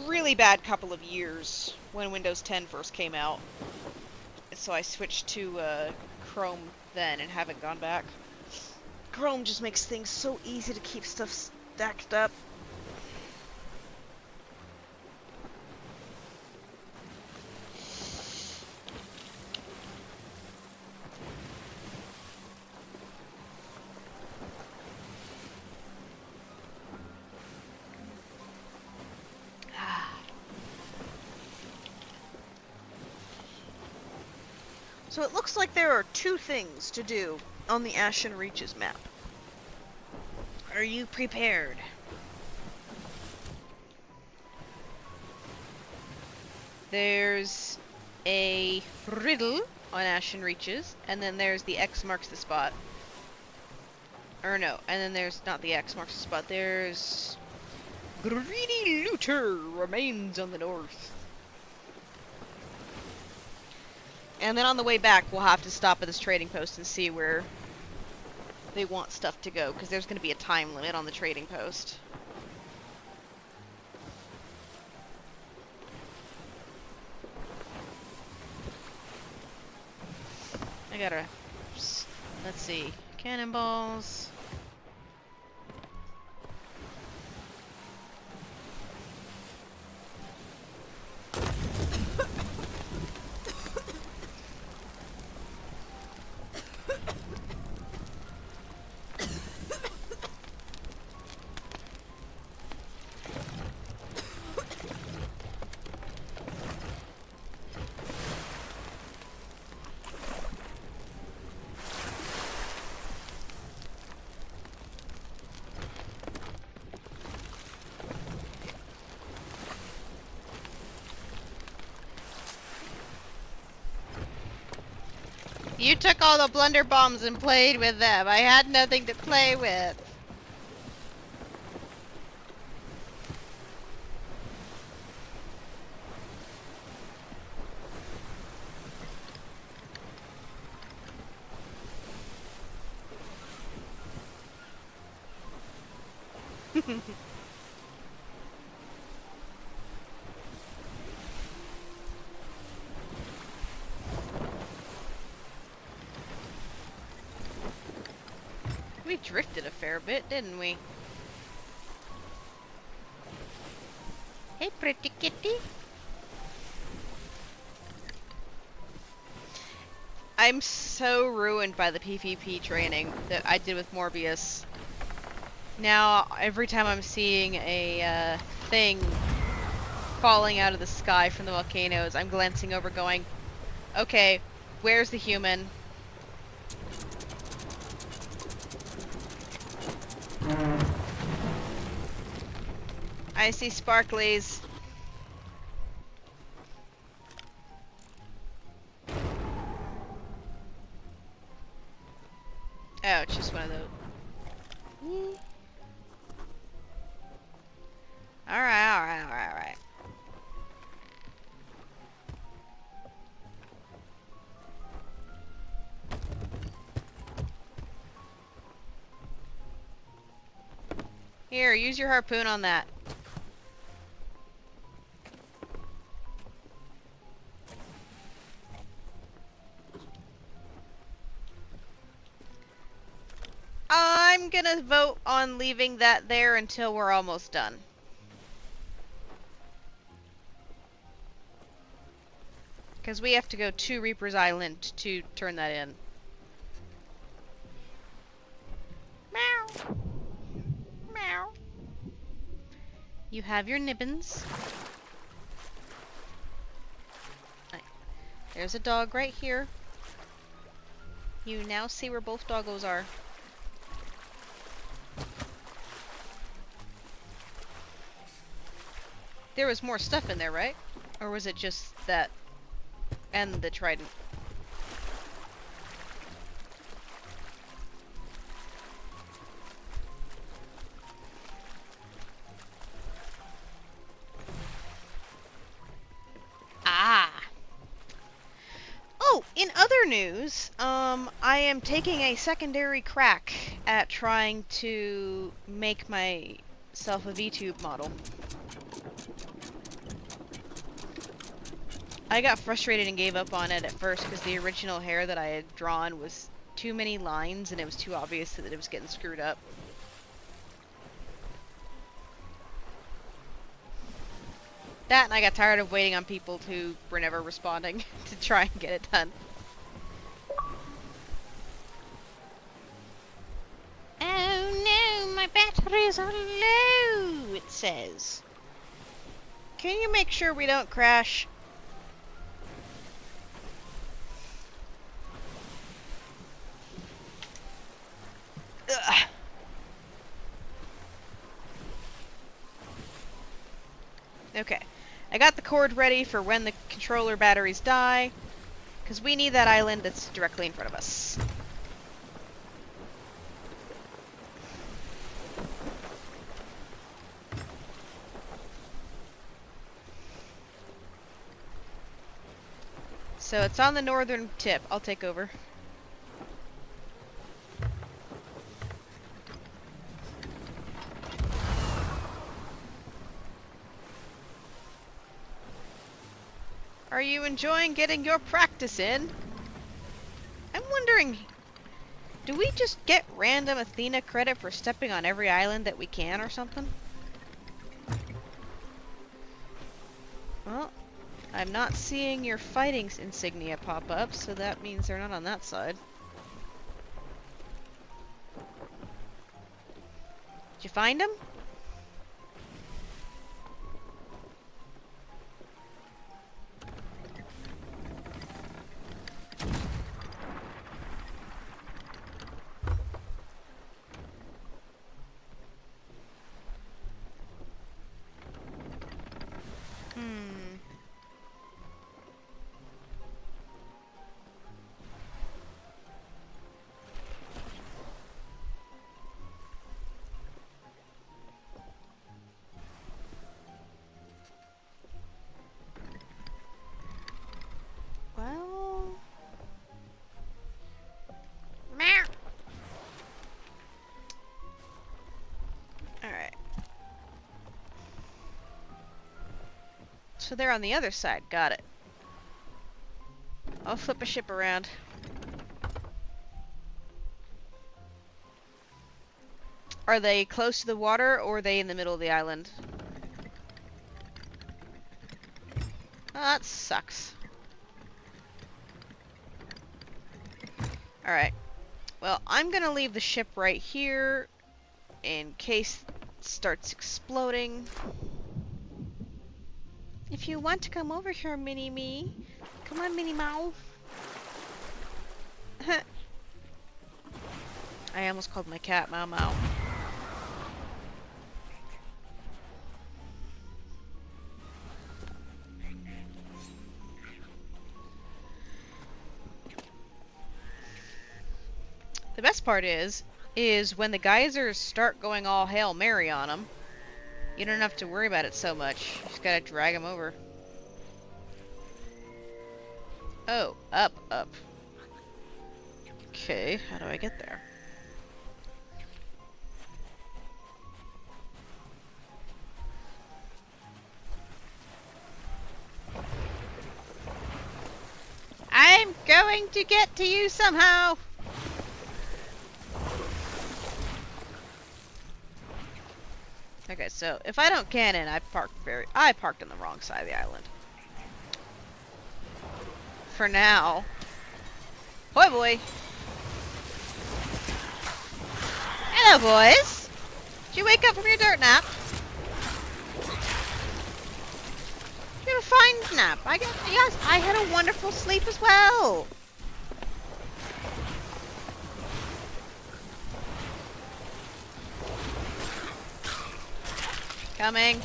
really bad couple of years when Windows 10 first came out. So I switched to Chrome then and haven't gone back. Chrome just makes things so easy to keep stuff stacked up. So it looks like there are two things to do on the Ashen Reaches map. Are you prepared? There's a riddle on Ashen Reaches, and then there's the X marks the spot. Or no, and then there's not the X marks the spot, there's... Greedy Looter remains on the north. And then on the way back, we'll have to stop at this trading post and see where they want stuff to go, because there's going to be a time limit on the trading post. I gotta... Let's see. Cannonballs... You took all the blunder bombs and played with them. I had nothing to play with. We drifted a fair bit, didn't we? Hey, pretty kitty. I'm so ruined by the PvP training that I did with Morbius. Now, every time I'm seeing a thing falling out of the sky from the volcanoes, I'm glancing over going, okay, where's the human? I see sparklies. Oh, it's just one of those. Alright. Here, use your harpoon on that. I'm gonna vote on leaving that there until we're almost done. Because we have to go to Reaper's Island to turn that in. Meow. Meow. You have your nibbins. There's a dog right here. You now see where both doggos are. There was more stuff in there, right? Or was it just that and the trident? Ah! Oh, in other news, I am taking a secondary crack at trying to make myself a VTube model. I got frustrated and gave up on it at first because the original hair that I had drawn was too many lines and it was too obvious that it was getting screwed up. That and I got tired of waiting on people who were never responding to try and get it done. Oh no, my batteries are low, it says. Can you make sure we don't crash? Ugh. Okay, I got the cord ready for when the controller batteries die, because we need that island that's directly in front of us. So it's on the northern tip. I'll take over. Are you enjoying getting your practice in? I'm wondering, do we just get random Athena credit for stepping on every island that we can or something? Well, I'm not seeing your fighting insignia pop up, so that means they're not on that side. Did you find them? So they're on the other side. Got it. I'll flip a ship around. Are they close to the water, or are they in the middle of the island? Oh, that sucks. Alright. Well, I'm gonna leave the ship right here in case it starts exploding. If you want to come over here, Mini-Me. Come on, Mini-Mouse. I almost called my cat Mau Mau. The best part is when the geysers start going all Hail Mary on them, you don't have to worry about it so much. You just gotta drag them over. Oh, up. Okay, how do I get there? I'm going to get to you somehow! Okay, so if I don't cannon, I parked on the wrong side of the island. For now. Hoi boy! Hello, boys! Did you wake up from your dirt nap? You had a fine nap. Yes, I had a wonderful sleep as well. Coming.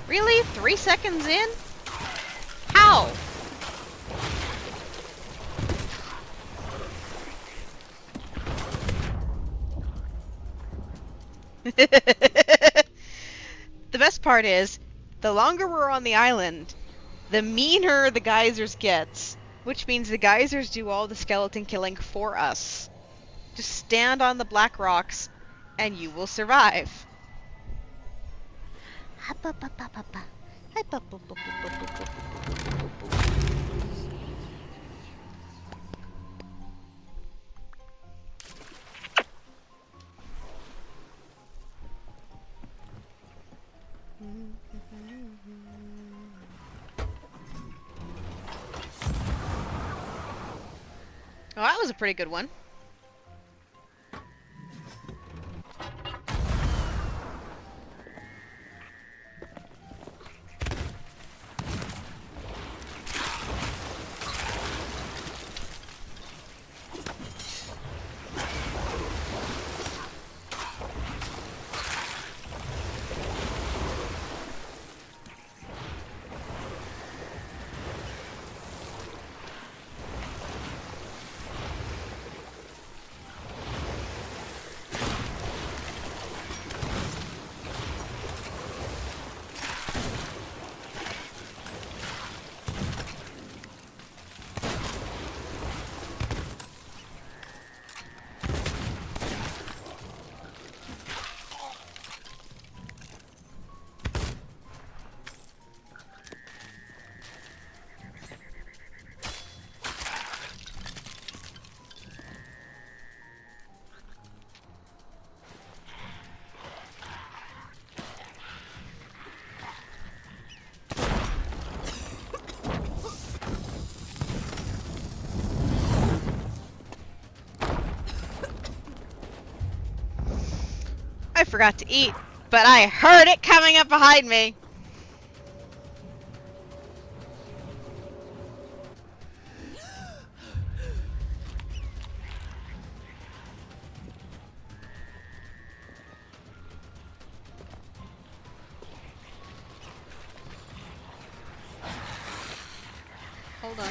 Really? 3 seconds in? How? The best part is, the longer we're on the island, the meaner the geysers gets, which means the geysers do all the skeleton killing for us. Just stand on the black rocks, and you will survive. Well, that was a pretty good one. I forgot to eat, but I heard it coming up behind me. Hold on.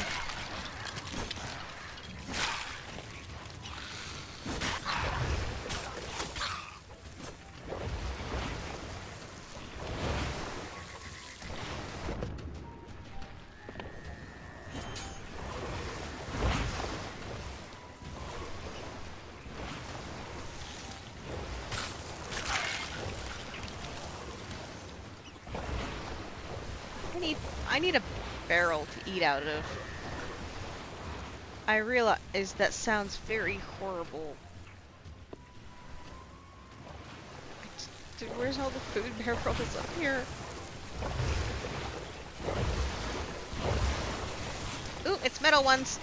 I need a barrel to eat out of. I realize that sounds very horrible. Dude, where's all the food barrels up here? Ooh, it's metal ones.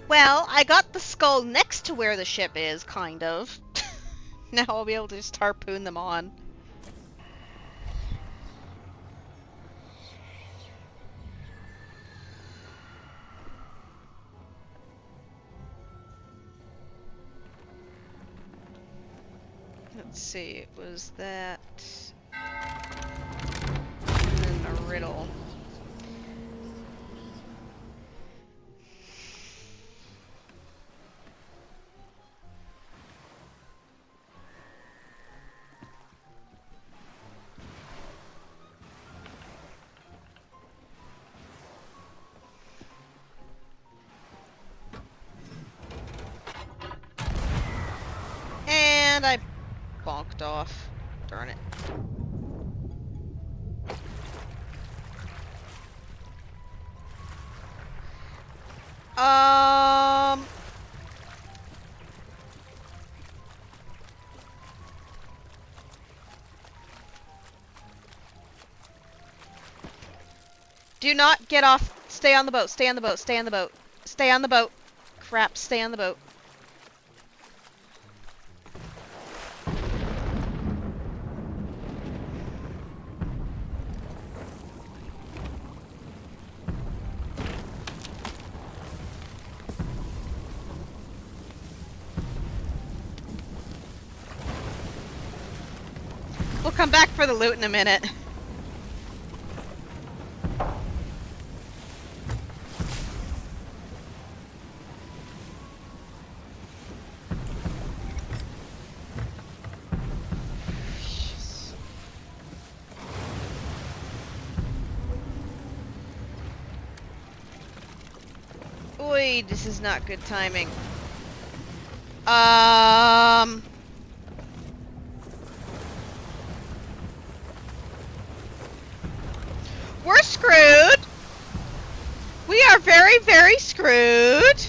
Well, I got the skull next to where the ship is, kind of. Now I'll be able to just harpoon them on. Let's see, it was that... and then a riddle. And I bonked off. Darn it. Do not get off. Stay on the boat. Stay on the boat. Stay on the boat. Stay on the boat. Crap, stay on the boat. We'll come back for the loot in a minute. Oi, this is not good timing. We're screwed! We are very, very screwed!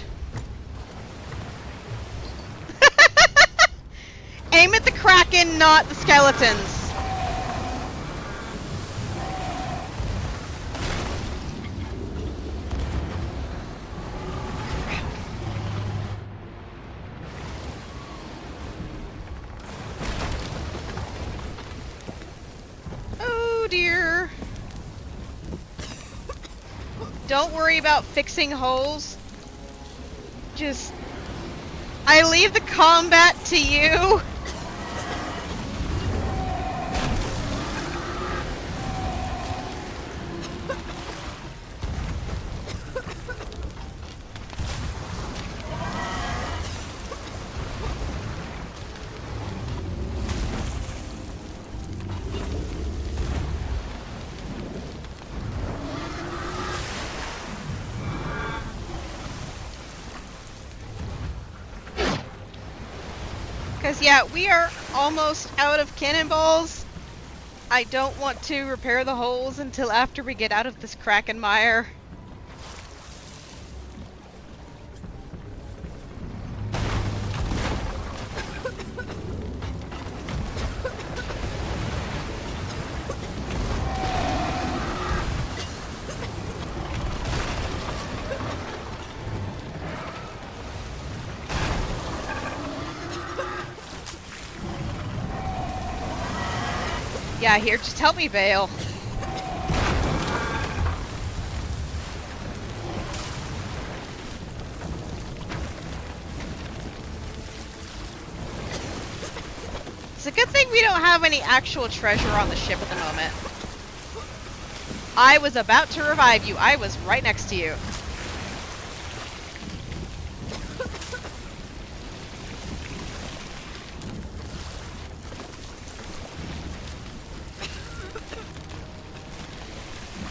Aim at the Kraken, not the skeletons. Oh dear. Don't worry about fixing holes. Just... I leave the combat to you. Because, yeah, we are almost out of cannonballs. I don't want to repair the holes until after we get out of this Kraken mire. Yeah, here, just help me bail. It's a good thing we don't have any actual treasure on the ship at the moment. I was about to revive you. I was right next to you.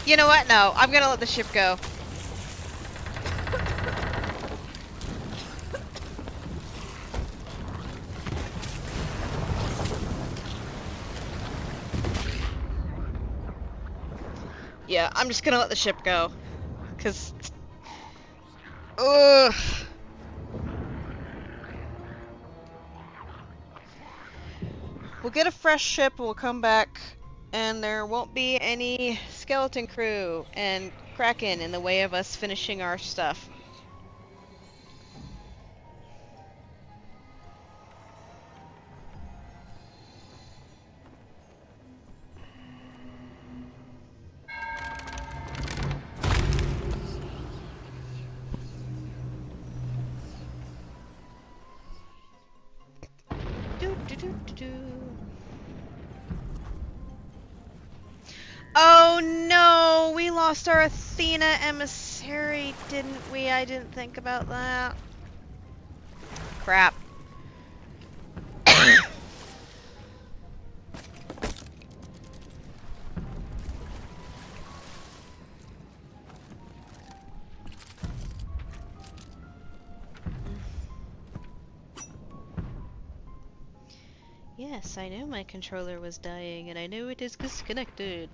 You know what? No, I'm gonna let the ship go. Yeah, I'm just gonna let the ship go. Cause... Ugh. We'll get a fresh ship, we'll come back, and there won't be any skeleton crew and Kraken in the way of us finishing our stuff. Oh no, we lost our Athena emissary, didn't we? I didn't think about that. Crap. Yes, I know my controller was dying, and I know it is disconnected.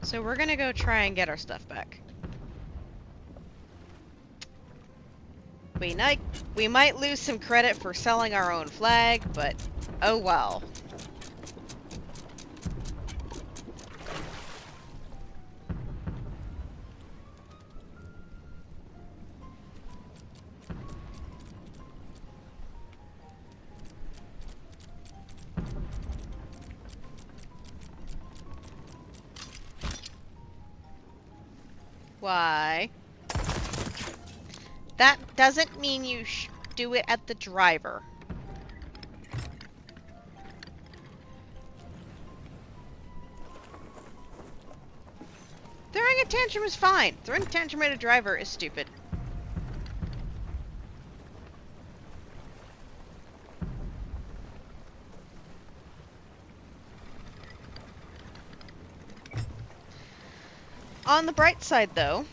So we're gonna go try and get our stuff back. We might lose some credit for selling our own flag, but oh well. Why? That doesn't mean you do it at the driver. Throwing a tantrum is fine. Throwing a tantrum at a driver is stupid. On the bright side, though,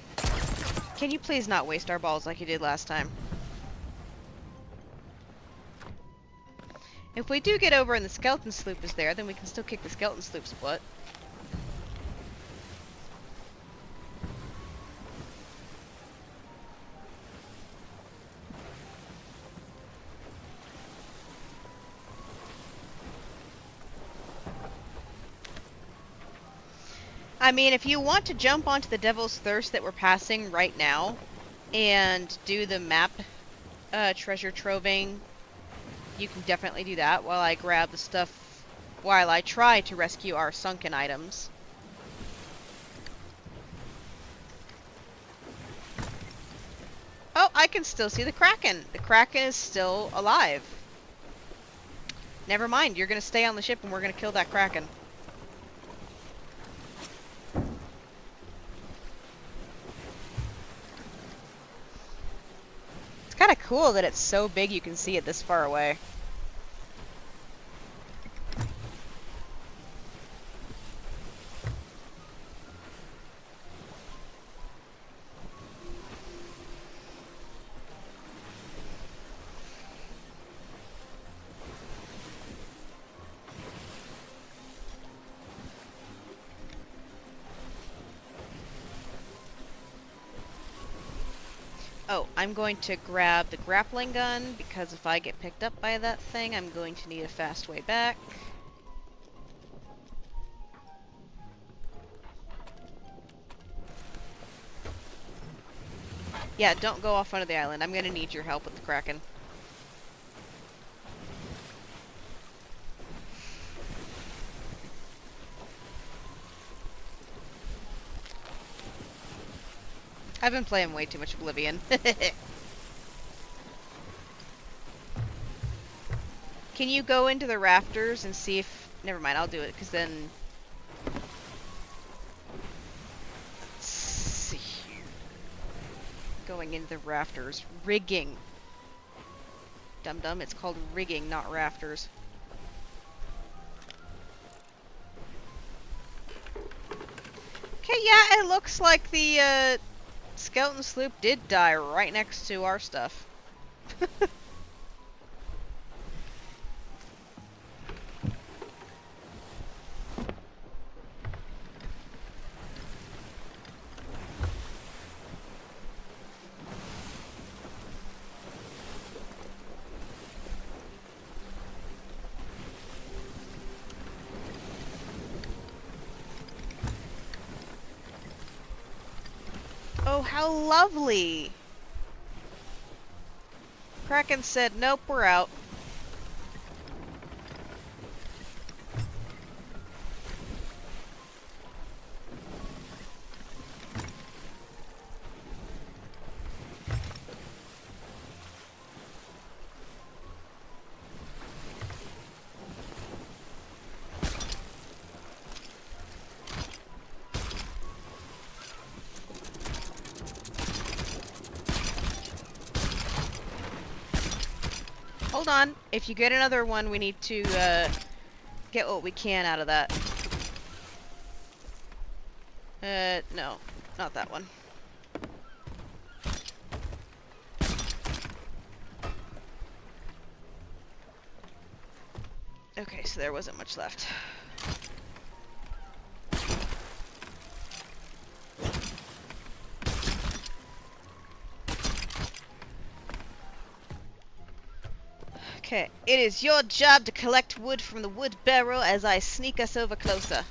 can you please not waste our balls like you did last time? If we do get over and the skeleton sloop is there, then we can still kick the skeleton sloop's butt. I mean, if you want to jump onto the Devil's Thirst that we're passing right now and do the map treasure troving, you can definitely do that while I grab the stuff, while I try to rescue our sunken items. Oh, I can still see the Kraken. The Kraken is still alive. Never mind, you're gonna stay on the ship and we're gonna kill that Kraken. It's kind of cool that it's so big you can see it this far away. Oh, I'm going to grab the grappling gun, because if I get picked up by that thing, I'm going to need a fast way back. Yeah, don't go off onto the island. I'm going to need your help with the Kraken. I've been playing way too much Oblivion. Can you go into the rafters and see if... Never mind, I'll do it, because then going into the rafters. Rigging. Dum-dum, it's called rigging, not rafters. Okay, yeah, it looks like the skeleton sloop did die right next to our stuff. Oh, how lovely! Kraken said, nope, we're out. Hold on. If you get another one, we need to get what we can out of that. No. Not that one. Okay, so there wasn't much left. Okay, it is your job to collect wood from the wood barrel as I sneak us over closer.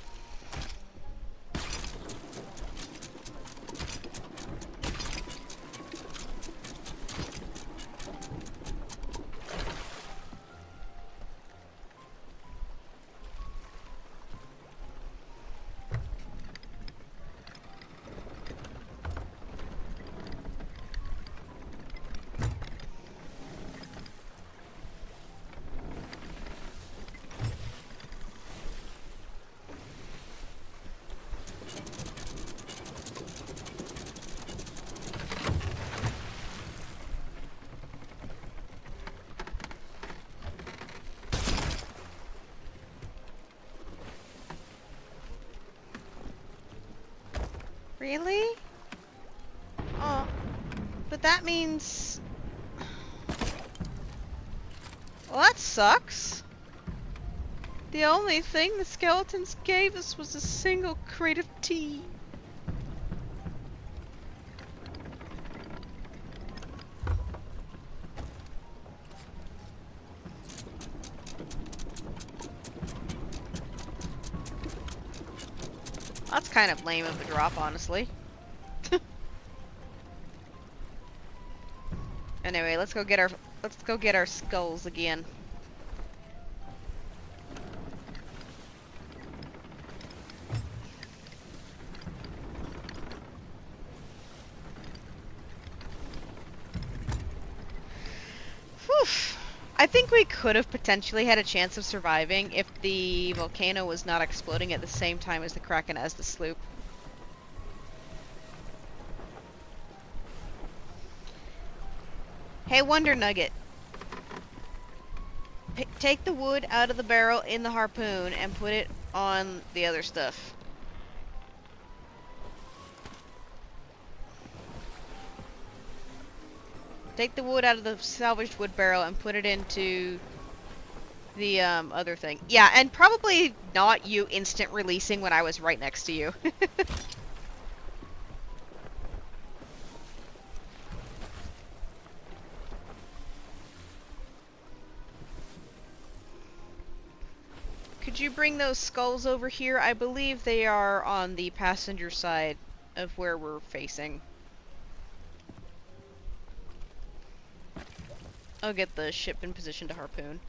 Really? Oh, but that means... Well, that sucks. The only thing the skeletons gave us was a single crate of tea. That's kind of lame of a drop, honestly. Anyway, let's go get our skulls again. Whew. I think we could have potentially had a chance of surviving if the volcano was not exploding at the same time as the Kraken as the sloop. Hey, Wonder Nugget. Take the wood out of the barrel in the harpoon and put it on the other stuff. Take the wood out of the salvaged wood barrel and put it into the other thing. Yeah, and probably not you instant releasing when I was right next to you. Could you bring those skulls over here? I believe they are on the passenger side of where we're facing. I'll get the ship in position to harpoon.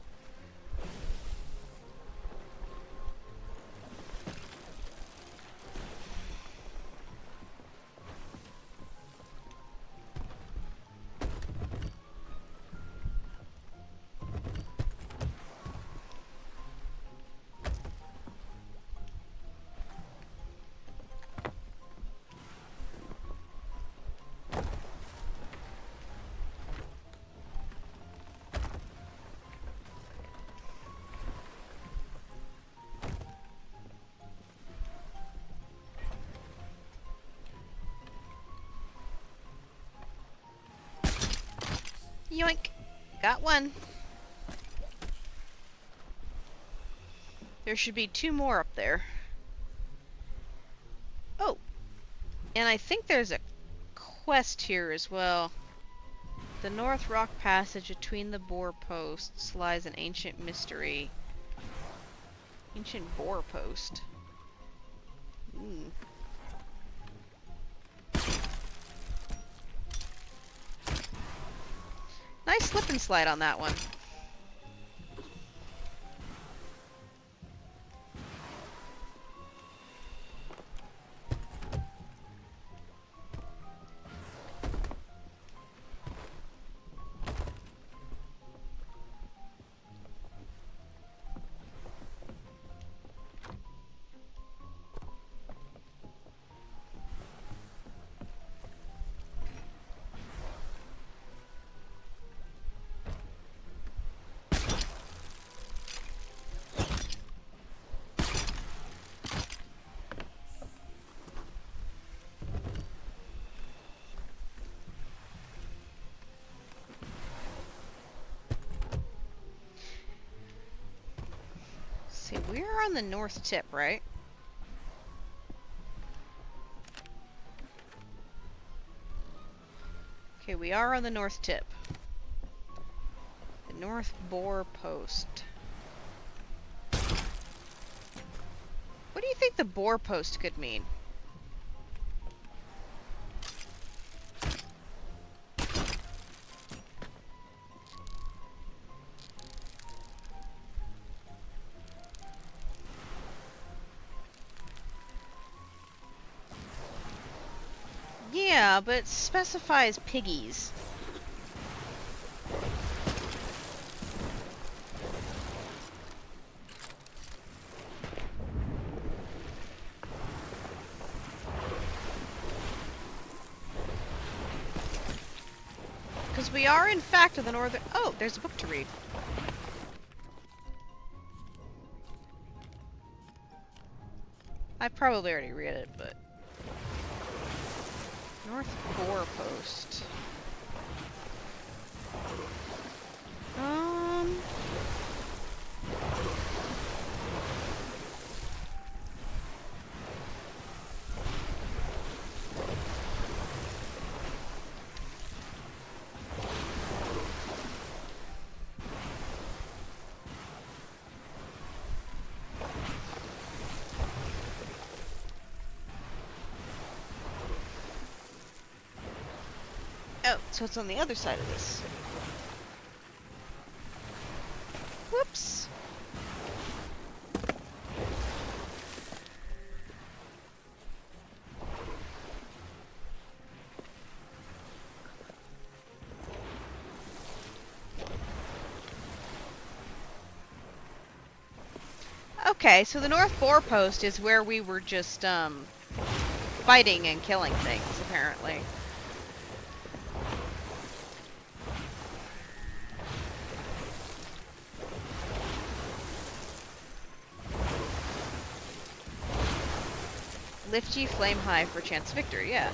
got one. There should be 2 more up there. Oh, and I think there's a quest here as well. The North Rock Passage between the boar posts lies an ancient mystery. Ancient boar post. Ooh. Nice slip and slide on that one. See, we're on the north tip, right? Okay, we are on the north tip. The North Boar Post. What do you think the boar post could mean? Yeah, but it specifies piggies. Because we are, in fact, in the northern... Oh, there's a book to read. I probably already read it, but... North Boar Post. Oh, so it's on the other side of this. Whoops. Okay, so the North Boar Post is where we were just, fighting and killing things, apparently. Lift ye flame high for chance victory, yeah.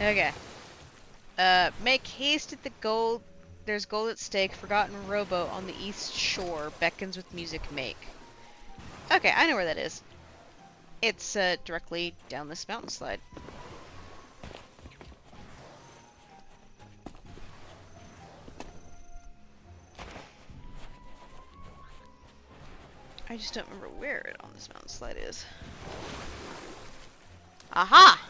Okay. Make haste at the gold. There's gold at stake. Forgotten rowboat on the east shore. Beckons with music make. Okay, I know where that is. It's, directly down this mountain slide. I just don't remember where it on this mountain slide is. Aha!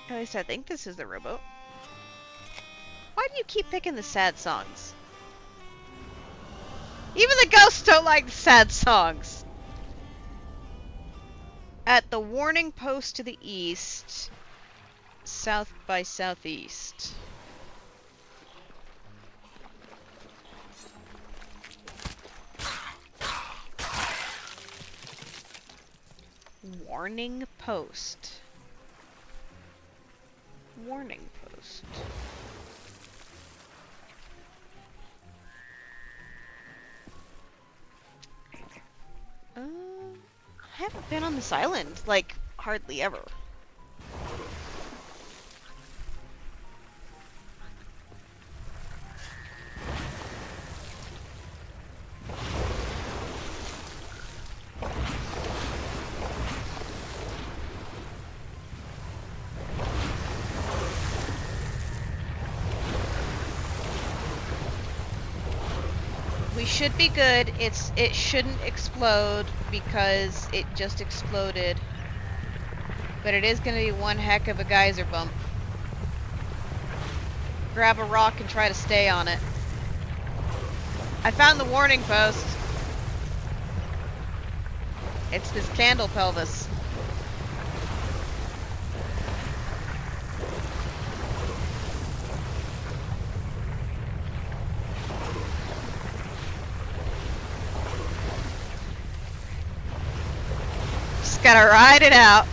At least I think this is the rowboat. Why do you keep picking the sad songs? Even the ghosts don't like the sad songs! At the warning post to the east, south by southeast. Warning post. Warning post. I haven't been on this island, like, hardly ever. We should be good. It shouldn't explode because it just exploded. But it is going to be one heck of a geyser bump. Grab a rock and try to stay on it. I found the warning post. It's this candle pelvis. Just gotta ride it out.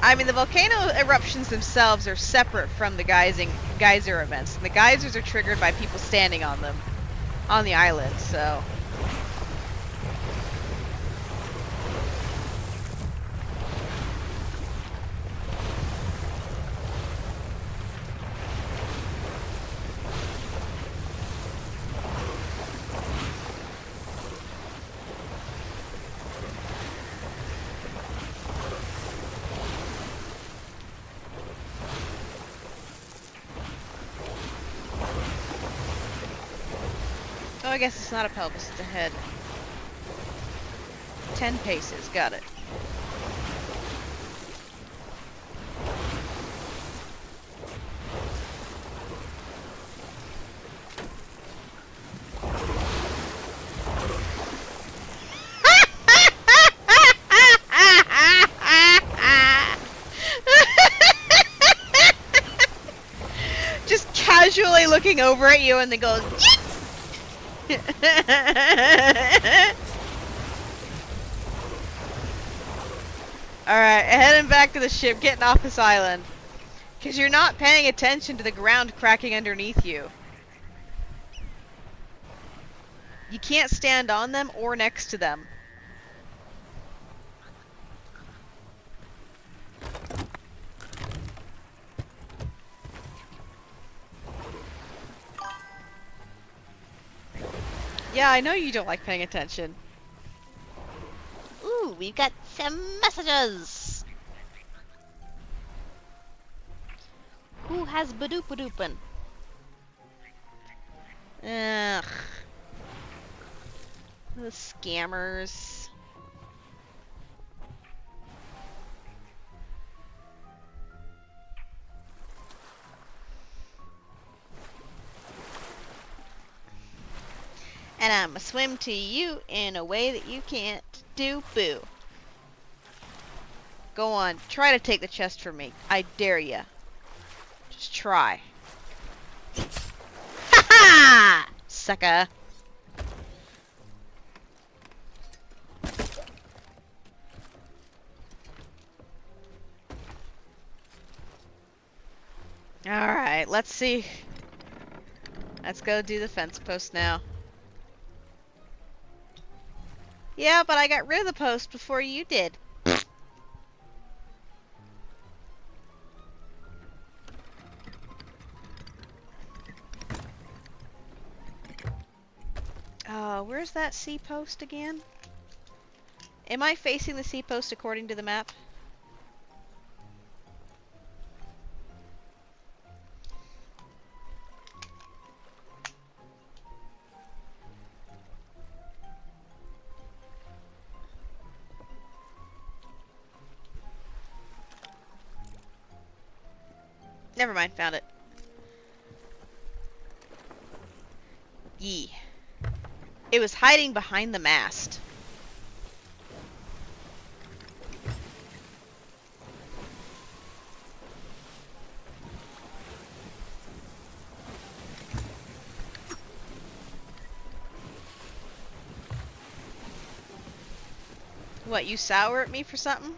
I mean, the volcano eruptions themselves are separate from the geyser events. The geysers are triggered by people standing on them, on the island, so... Oh, I guess it's not a pelvis, it's a head. 10 paces, got it. Just casually looking over at you and then goes, Alright, heading back to the ship, getting off this island. Because you're not paying attention to the ground cracking underneath you. You can't stand on them or next to them. Yeah, I know you don't like paying attention. Ooh, we've got some messages. Who has badoopadoopin? Ugh. The scammers. And I'ma swim to you in a way that you can't do boo. Go on, try to take the chest from me. I dare ya. Just try. Ha ha! Sucker. Alright, let's see. Let's go do the fence post now. Yeah, but I got rid of the post before you did. Where's that sea post again? Am I facing the sea post according to the map? Never mind, found it. Yee. It was hiding behind the mast. What, you sour at me for something?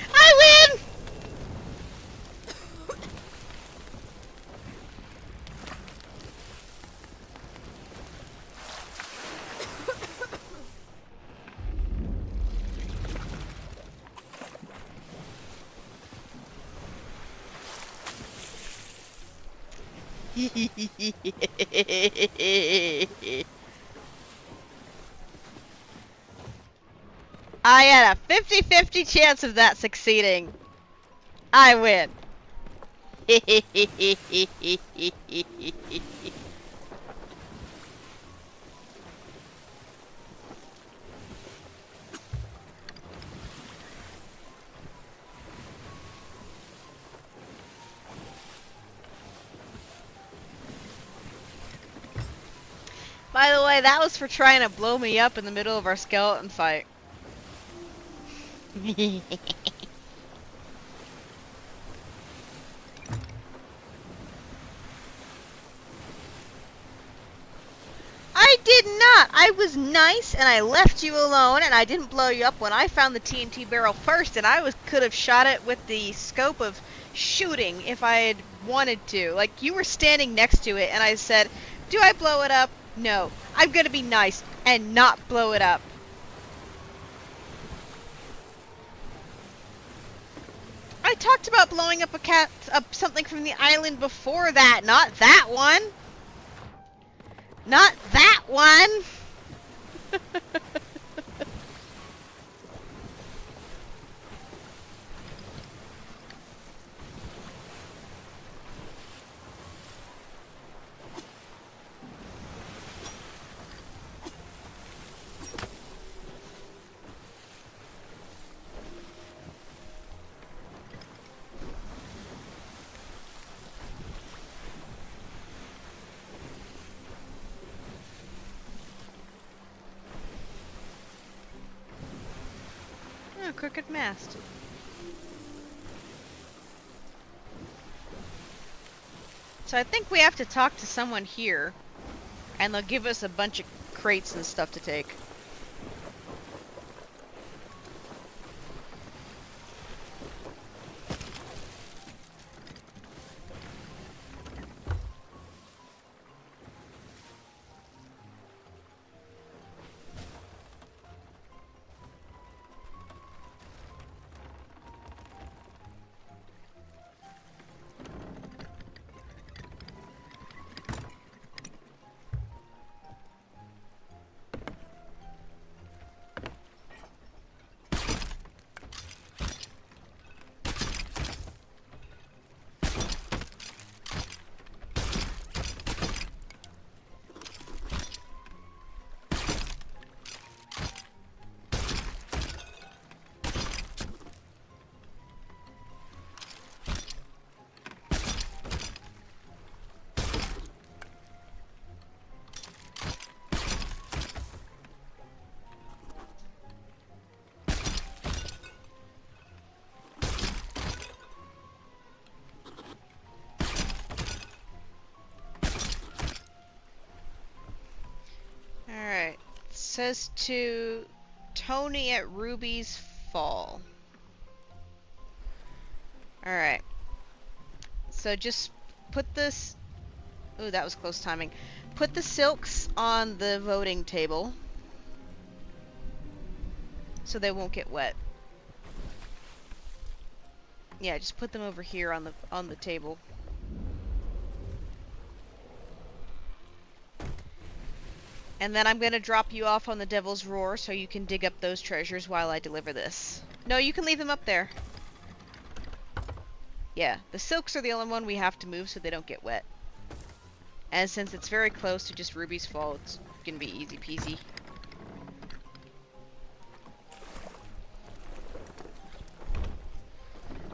I win! I had a 50-50 chance of that succeeding. I win. By the way, that was for trying to blow me up in the middle of our skeleton fight. I did not! I was nice and I left you alone and I didn't blow you up when I found the TNT barrel first, and I could have shot it with the scope of shooting if I had wanted to. Like, you were standing next to it and I said, do I blow it up? No. I'm gonna be nice and not blow it up. I talked about blowing up something from the island before that, not that one. Not that one! Oh, crooked mast. So I think we have to talk to someone here, and they'll give us a bunch of crates and stuff to take. Alright. Says to Tony at Ruby's Fall. Alright. So just put this... Ooh, that was close timing. Put the silks on the voting table, so they won't get wet. Yeah, just put them over here on the table. And then I'm gonna drop you off on the Devil's Roar so you can dig up those treasures while I deliver this. No, you can leave them up there. Yeah, the silks are the only one we have to move so they don't get wet. And since it's very close to just Ruby's Fall, it's gonna be easy peasy.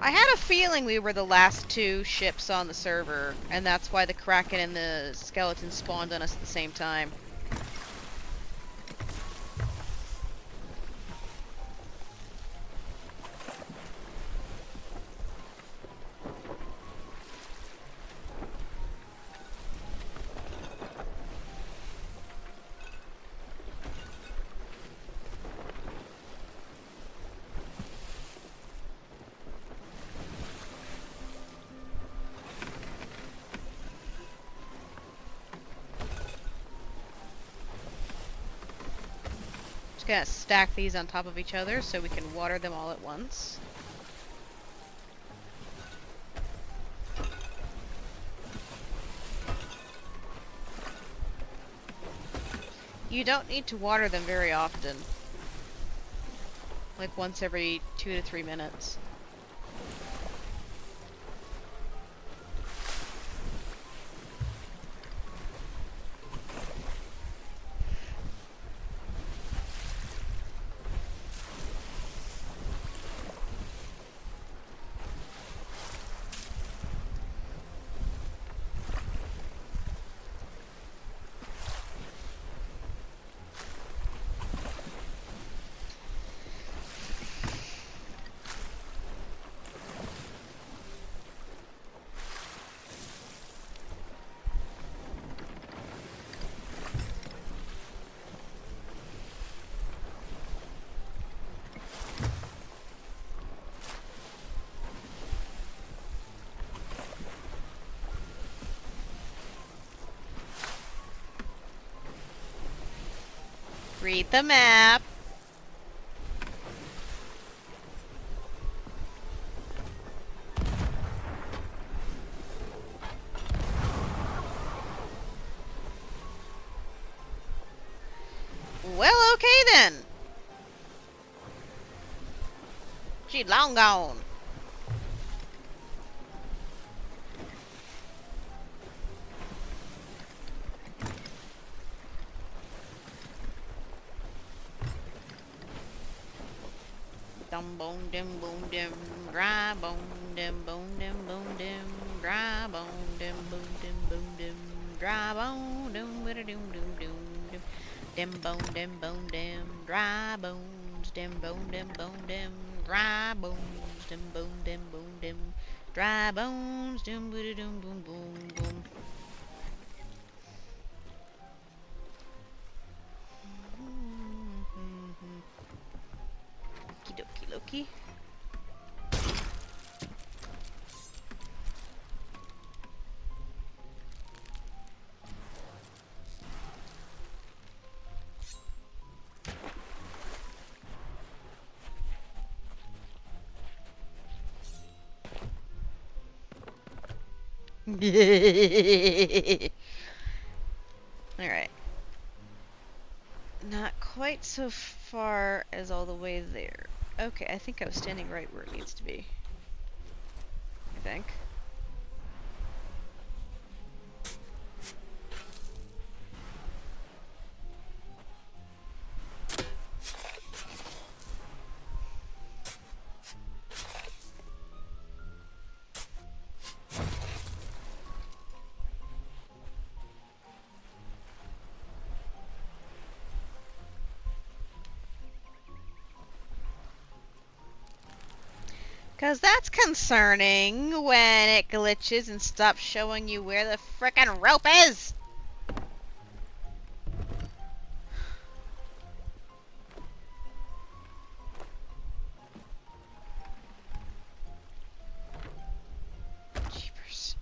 I had a feeling we were the last two ships on the server, and that's why the Kraken and the skeleton spawned on us at the same time. Just gonna stack these on top of each other so we can water them all at once. You don't need to water them very often. Like once every 2 to 3 minutes. Read the map. Well, okay then. She long gone. Dum boom dim boom dim, dry boom dim boom dim boom dim, dry boom dim boom dim boom dim, dry boom dim with a doom doom doom dim, dim boom dim, dry bones dim boom dim, dry bones dim boom dim, dry bones dim with a doom boom boom boom. Okie dokie Loki. Alright. Not quite so far as all the way there. Okay, I think I was standing right where it needs to be. I think. Cause that's concerning when it glitches and stops showing you where the frickin' rope is! Jeepers.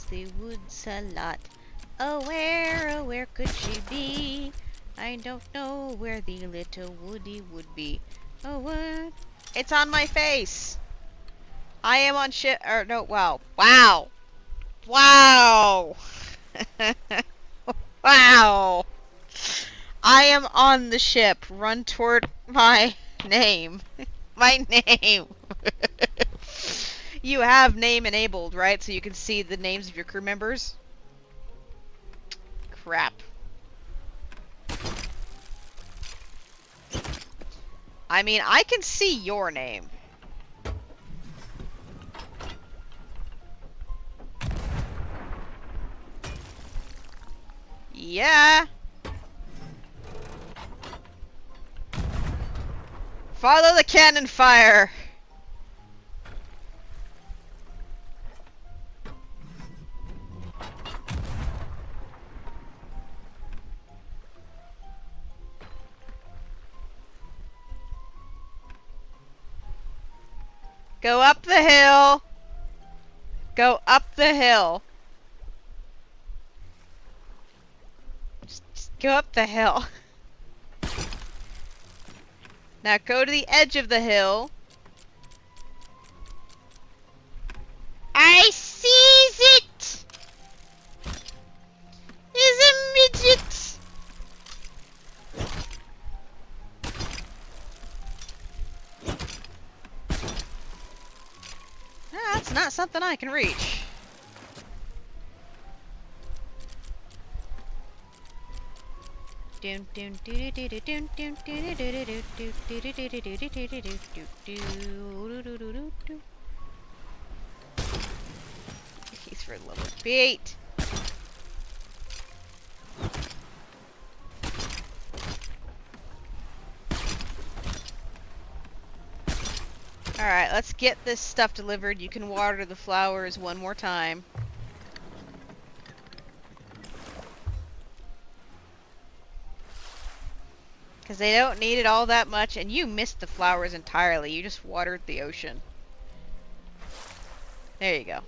the woods a lot. Oh, where could she be? I don't know where the little woody would be. Oh, what? It's on my face! I am on ship. Or, no, wow. Wow! Wow! Wow! I am on the ship. Run toward my name. My name! You have name enabled, right? So you can see the names of your crew members? Crap. I mean, I can see your name. Yeah. Follow the cannon fire. Go up the hill. Go up the hill. Just go up the hill. Now go to the edge of the hill. I sees it! Is a midget! That's not something I can reach. He's for level 8. Alright, let's get this stuff delivered. You can water the flowers one more time. Because they don't need it all that much, and you missed the flowers entirely. You just watered the ocean. There you go.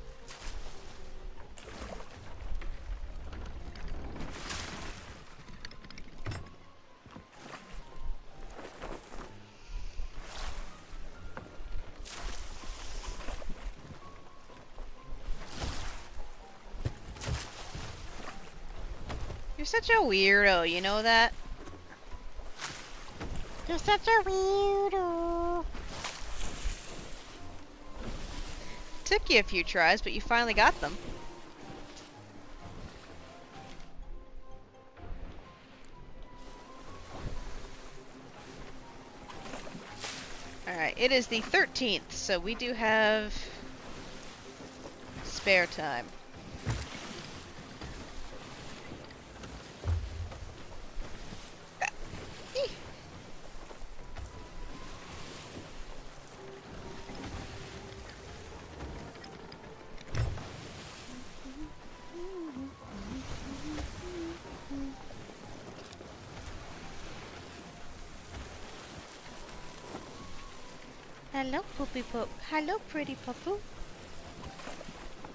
You're such a weirdo, you know that? You're such a weirdo. Took you a few tries, but you finally got them. Alright, it is the 13th, so we do have spare time. Hello, Poopy Poop. Hello, pretty Puppu.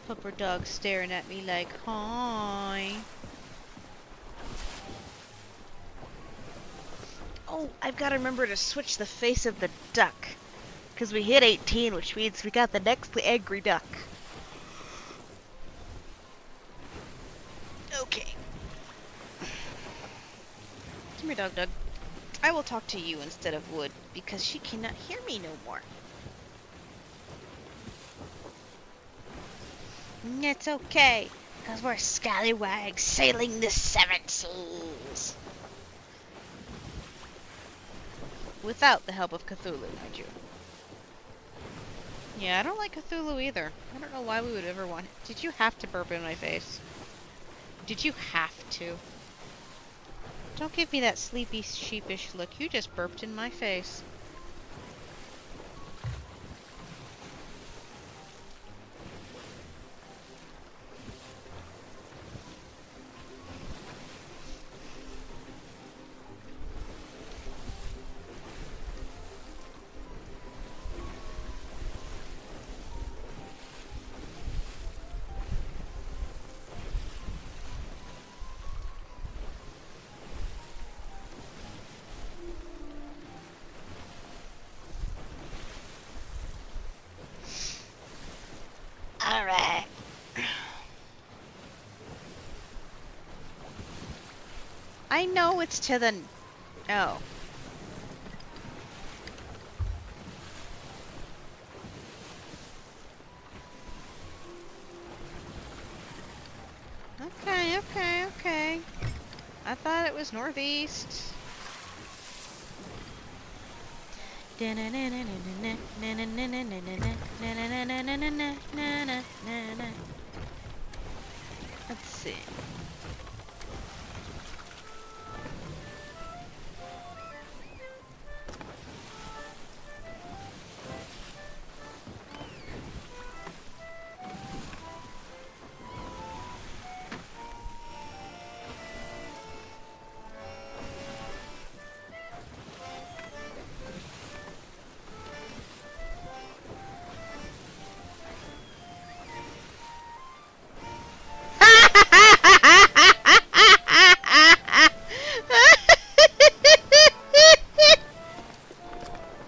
Pupper dog staring at me like, hi. Oh, I've got to remember to switch the face of the duck. Because we hit 18, which means we got the next angry duck. Okay. Come here, Dog. I will talk to you instead of Wood, because she cannot hear me no more. It's okay, because we're scallywags sailing the 7 seas. Without the help of Cthulhu, mind you. Yeah, I don't like Cthulhu either. I don't know why we would ever want... Did you have to burp in my face? Did you have to? Don't give me that sleepy, sheepish look. You just burped in my face. Alright. I know it's to the... Oh. Okay, okay, okay. I thought it was northeast. Let's see.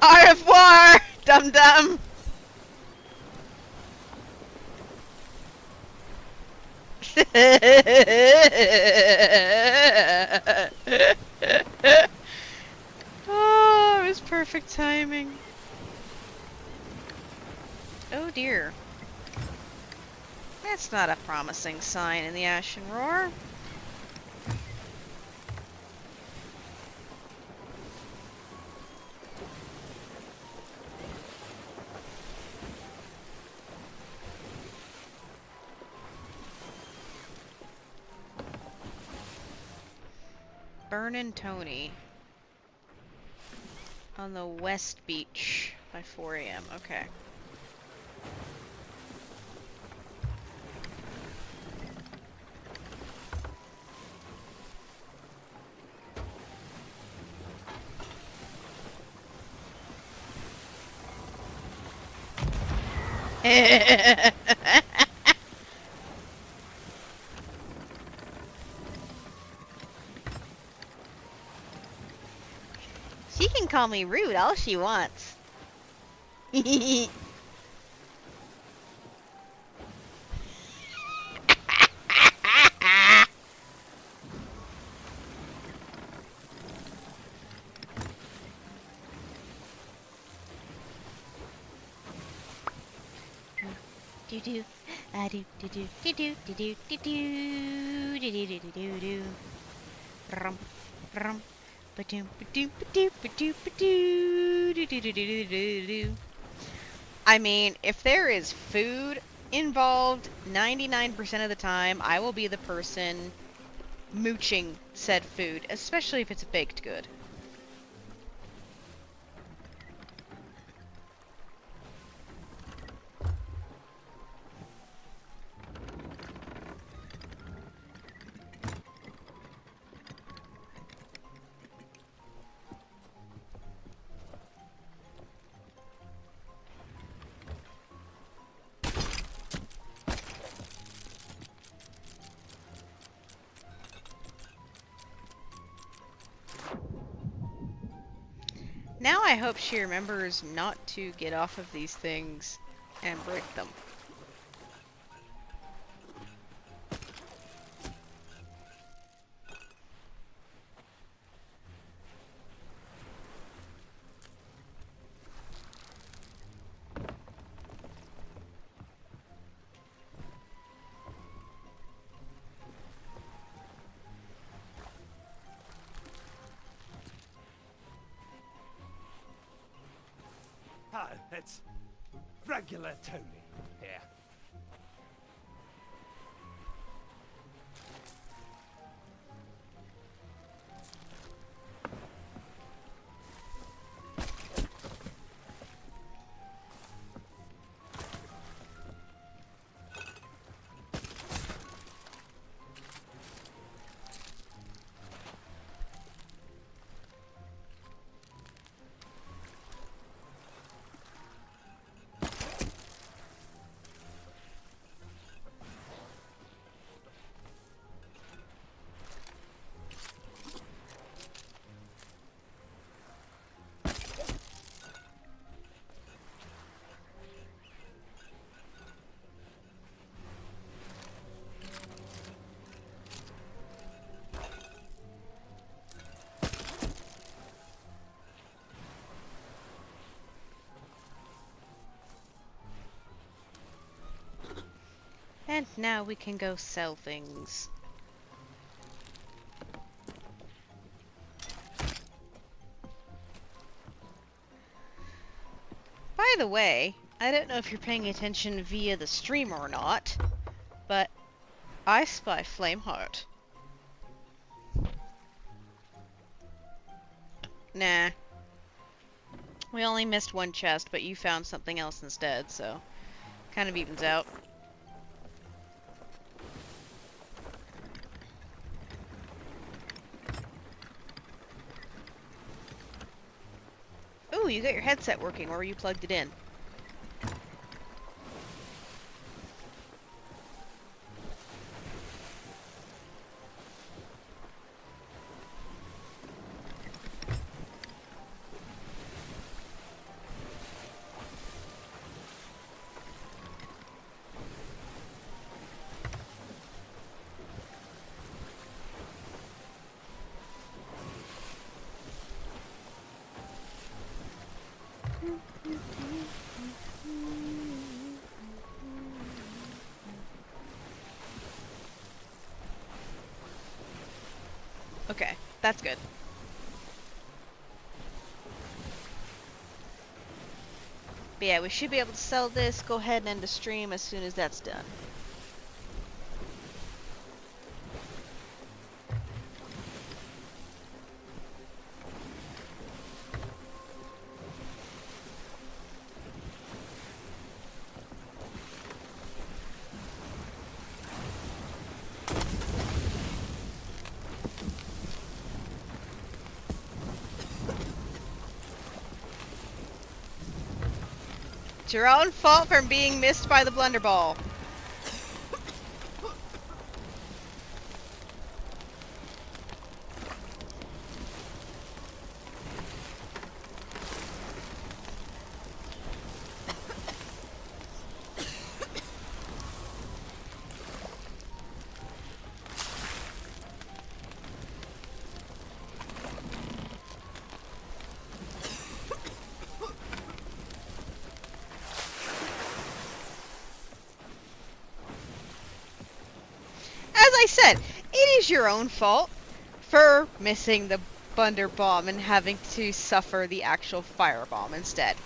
Au revoir, dum dum. Oh, it was perfect timing. Oh dear. That's not a promising sign in the Ashen Roar. Burnin' Tony. On the West Beach by 4 a.m. Okay. She can call me rude all she wants. Do do, I do do do do do do do do do do do do do do. Rum rum. Ba-doom ba-doom ba-doom ba-doom ba-doo do do do do do do. I mean, if there is food involved, 99% of the time, I will be the person mooching said food, especially if it's a baked good. Now I hope she remembers not to get off of these things and break them. Hi, it's regular Tony here. And now we can go sell things. By the way, I don't know if you're paying attention via the stream or not, but I spy Flameheart. Nah. We only missed one chest, but you found something else instead, so kind of evens out. Ooh, you got your headset working, or you plugged it in? Okay, that's good. But yeah, we should be able to sell this, go ahead and end the stream as soon as that's done. It's your own fault for being missed by the blunderball. As I said, it is your own fault for missing the Bunder Bomb and having to suffer the actual firebomb instead.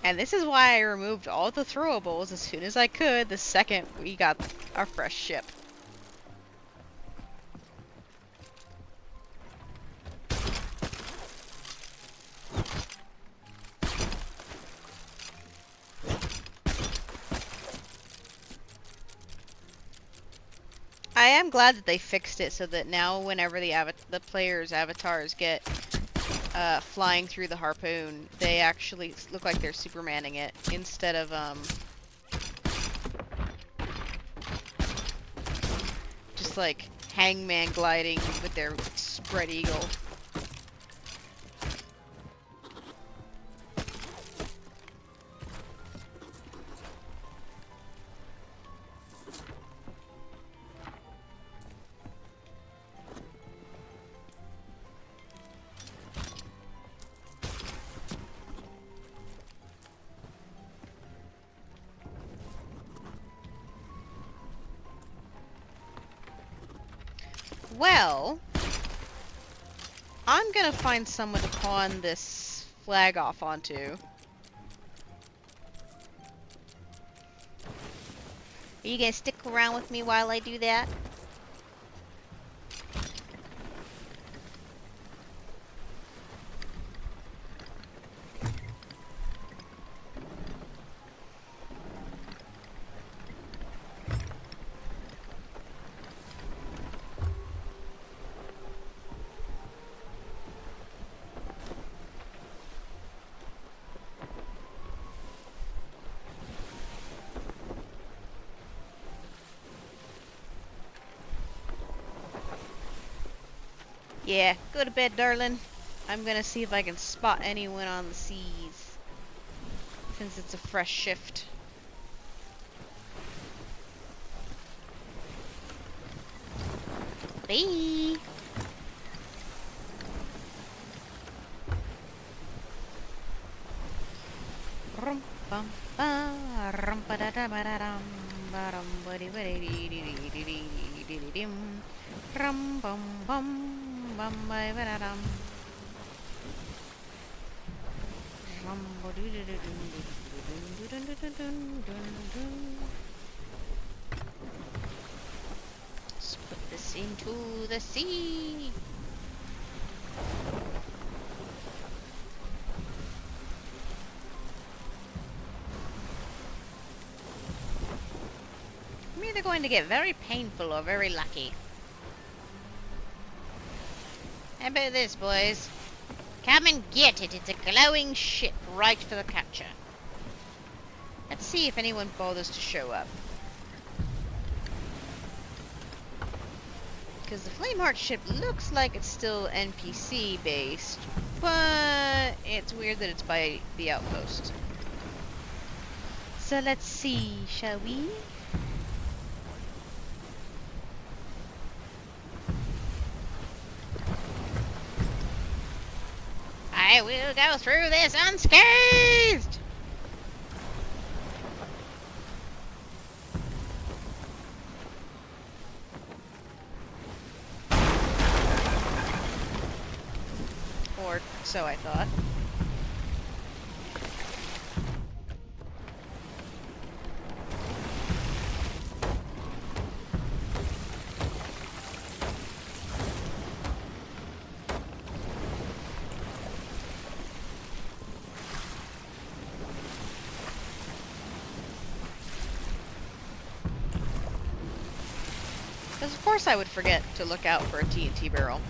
And this is why I removed all the throwables as soon as I could the second we got our fresh ship. I am glad that they fixed it so that now whenever the players' avatars get flying through the harpoon, they actually look like they're Supermaning it instead of just like hangman gliding with their spread eagle. Well, I'm gonna find someone to pawn this flag off onto. Are you gonna stick around with me while I do that? Yeah, go to bed, darling. I'm gonna see if I can spot anyone on the seas. Since it's a fresh shift. Bye! Rum bum ba rum ba da da ba da dum ba dum ba di ba di di di di di di di di dim rum bum bum ba ba da dum rum ba di di di dum dun dun dun dun dun dun dun. Let's put this into the sea. I'm either going to get very painful or very lucky. How about this, boys? Come and get it. It's a glowing ship right for the capture. Let's see if anyone bothers to show up. Because the Flameheart ship looks like it's still NPC based, but it's weird that it's by the outpost. So let's see, shall we? I will go through this unscathed! Or so I thought. Because of course I would forget to look out for a TNT barrel.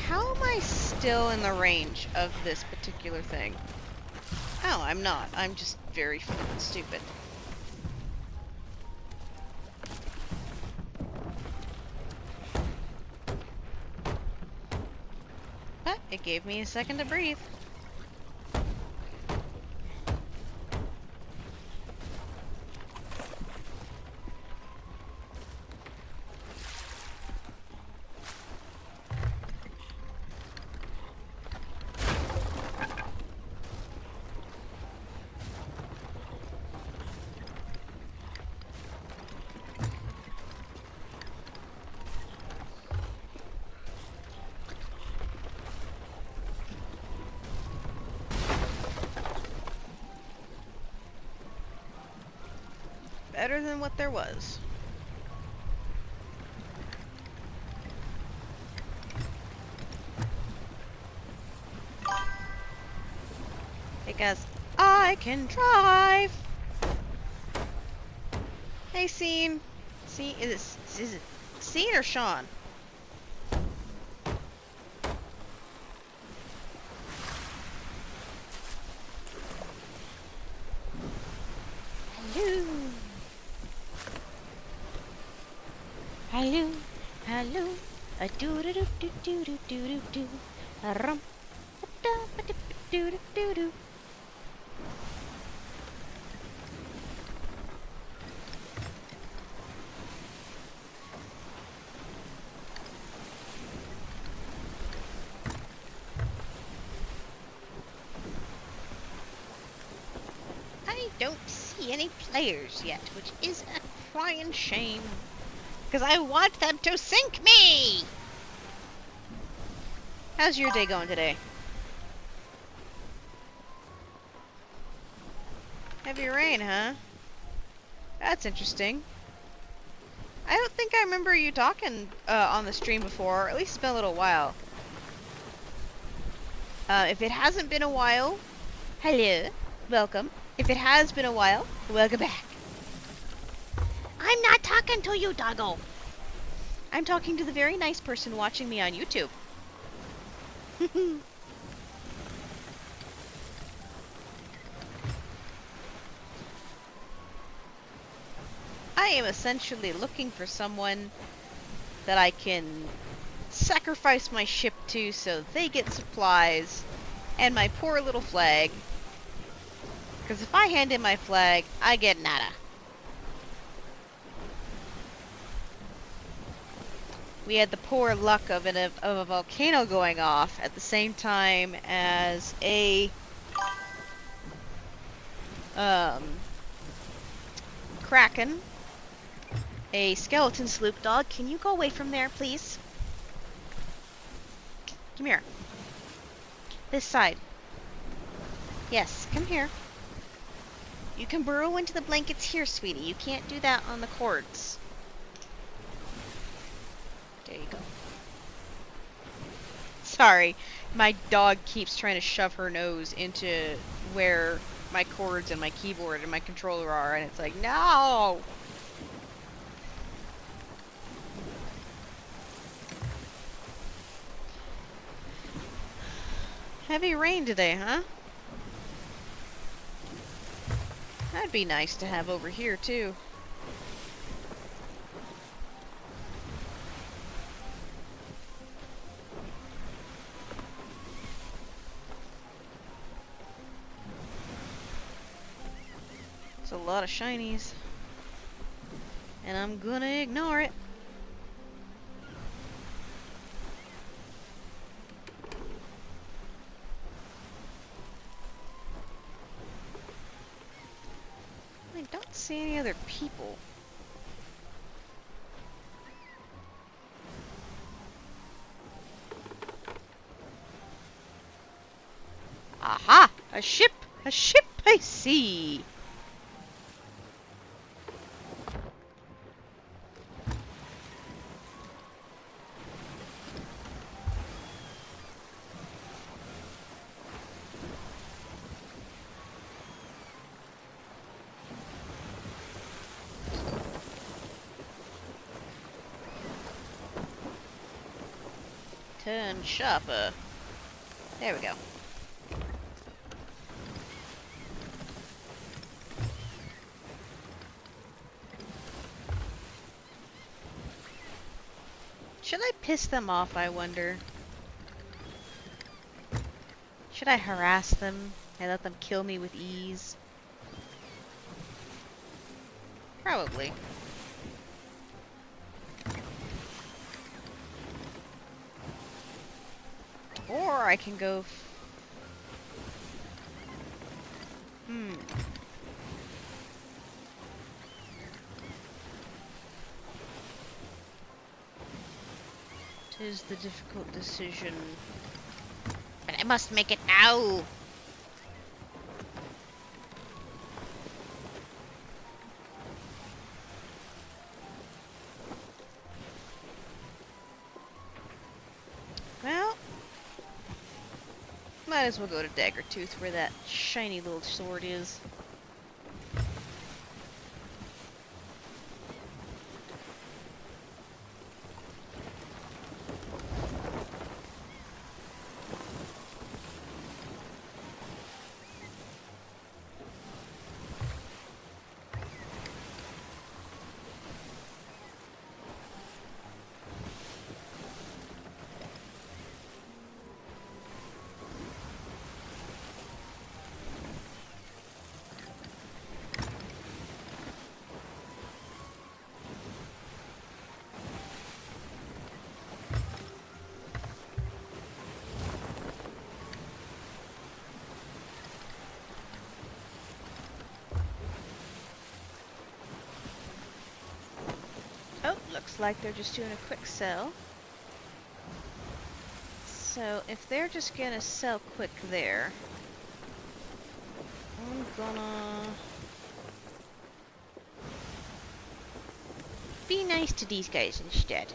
How am I still in the range of this particular thing? Oh, I'm not. I'm just very flippin' stupid. But it gave me a second to breathe. Better than what there was. Because I can drive! Hey, Scene. Scene, is it Scene or Sean? Hello. Hello. Hello. A do do do do do do do do do. A rum. Da ba do do do do do. I don't see any players yet, which is a crying shame. Because I want them to sink me! How's your day going today? Heavy rain, huh? That's interesting. I don't think I remember you talking on the stream before, or at least it's been a little while. If it hasn't been a while, hello, welcome. If it has been a while, welcome back. I'm not talking to you, doggo. I'm talking to the very nice person watching me on YouTube. I am essentially looking for someone that I can sacrifice my ship to so they get supplies and my poor little flag. Because if I hand in my flag, I get nada. We had the poor luck of a volcano going off at the same time as a kraken. A skeleton sloop dog. Can you go away from there, please? Come here. This side. Yes, come here. You can burrow into the blankets here, sweetie. You can't do that on the cords. There you go. Sorry, my dog keeps trying to shove her nose into where my cords and my keyboard and my controller are, and it's like, no! Heavy rain today, huh? That'd be nice to have over here, too. It's a lot of shinies. And I'm gonna ignore it. I don't see any other people. Aha! A ship! A ship I see! Turn sharper. There we go. Should I piss them off, I wonder? Should I harass them and let them kill me with ease? Probably. Or I can go... Tis the difficult decision. But I must make it now! Well... might as well go to Daggertooth where that shiny little sword is. looks like they're just doing a quick sell. So if they're just gonna sell quick there, I'm gonna be nice to these guys instead.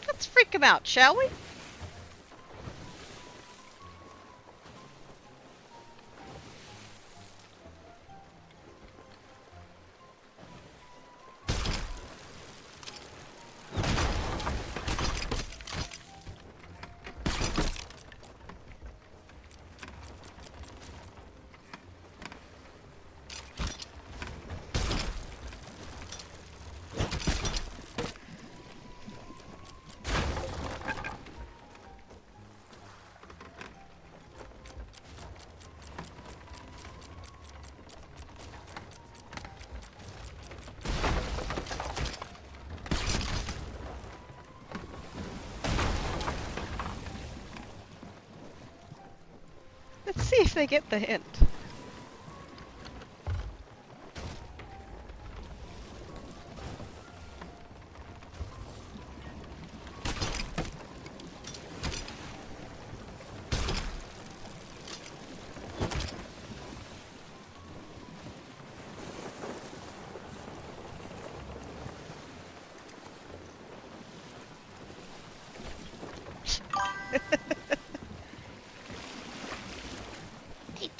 Let's freak them out, shall we? Let's see if they get the hint.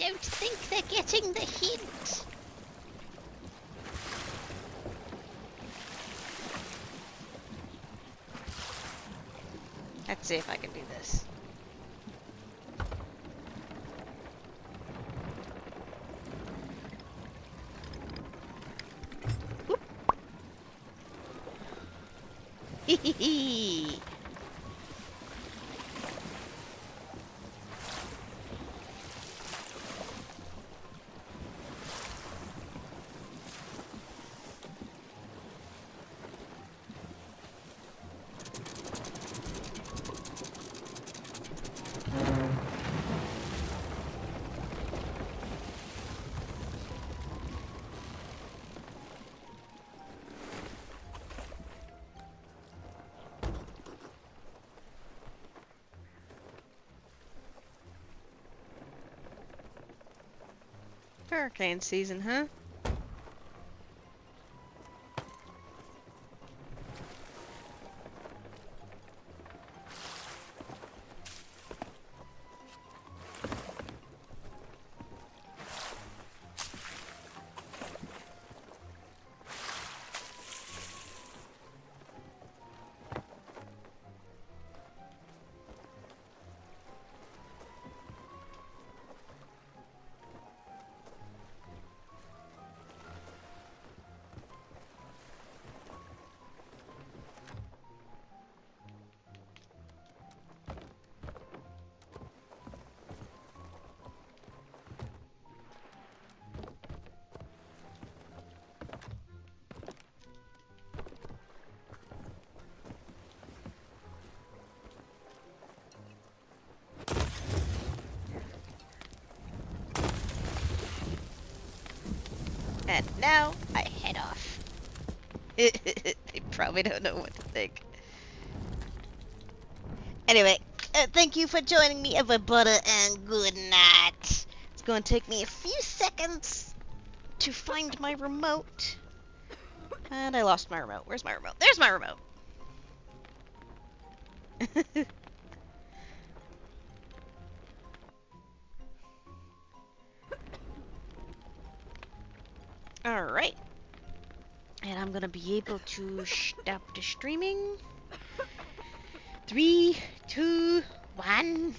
I don't think they're getting the hint. Let's see if I can do this. Whoop. Hee hee hee. Hurricane season, huh? And now I head off. They probably don't know what to think. Anyway, thank you for joining me, everybody, and good night. It's going to take me a few seconds to find my remote. And I lost my remote. Where's my remote? There's my remote. Alright. And I'm gonna be able to stop the streaming. 3, 2, 1.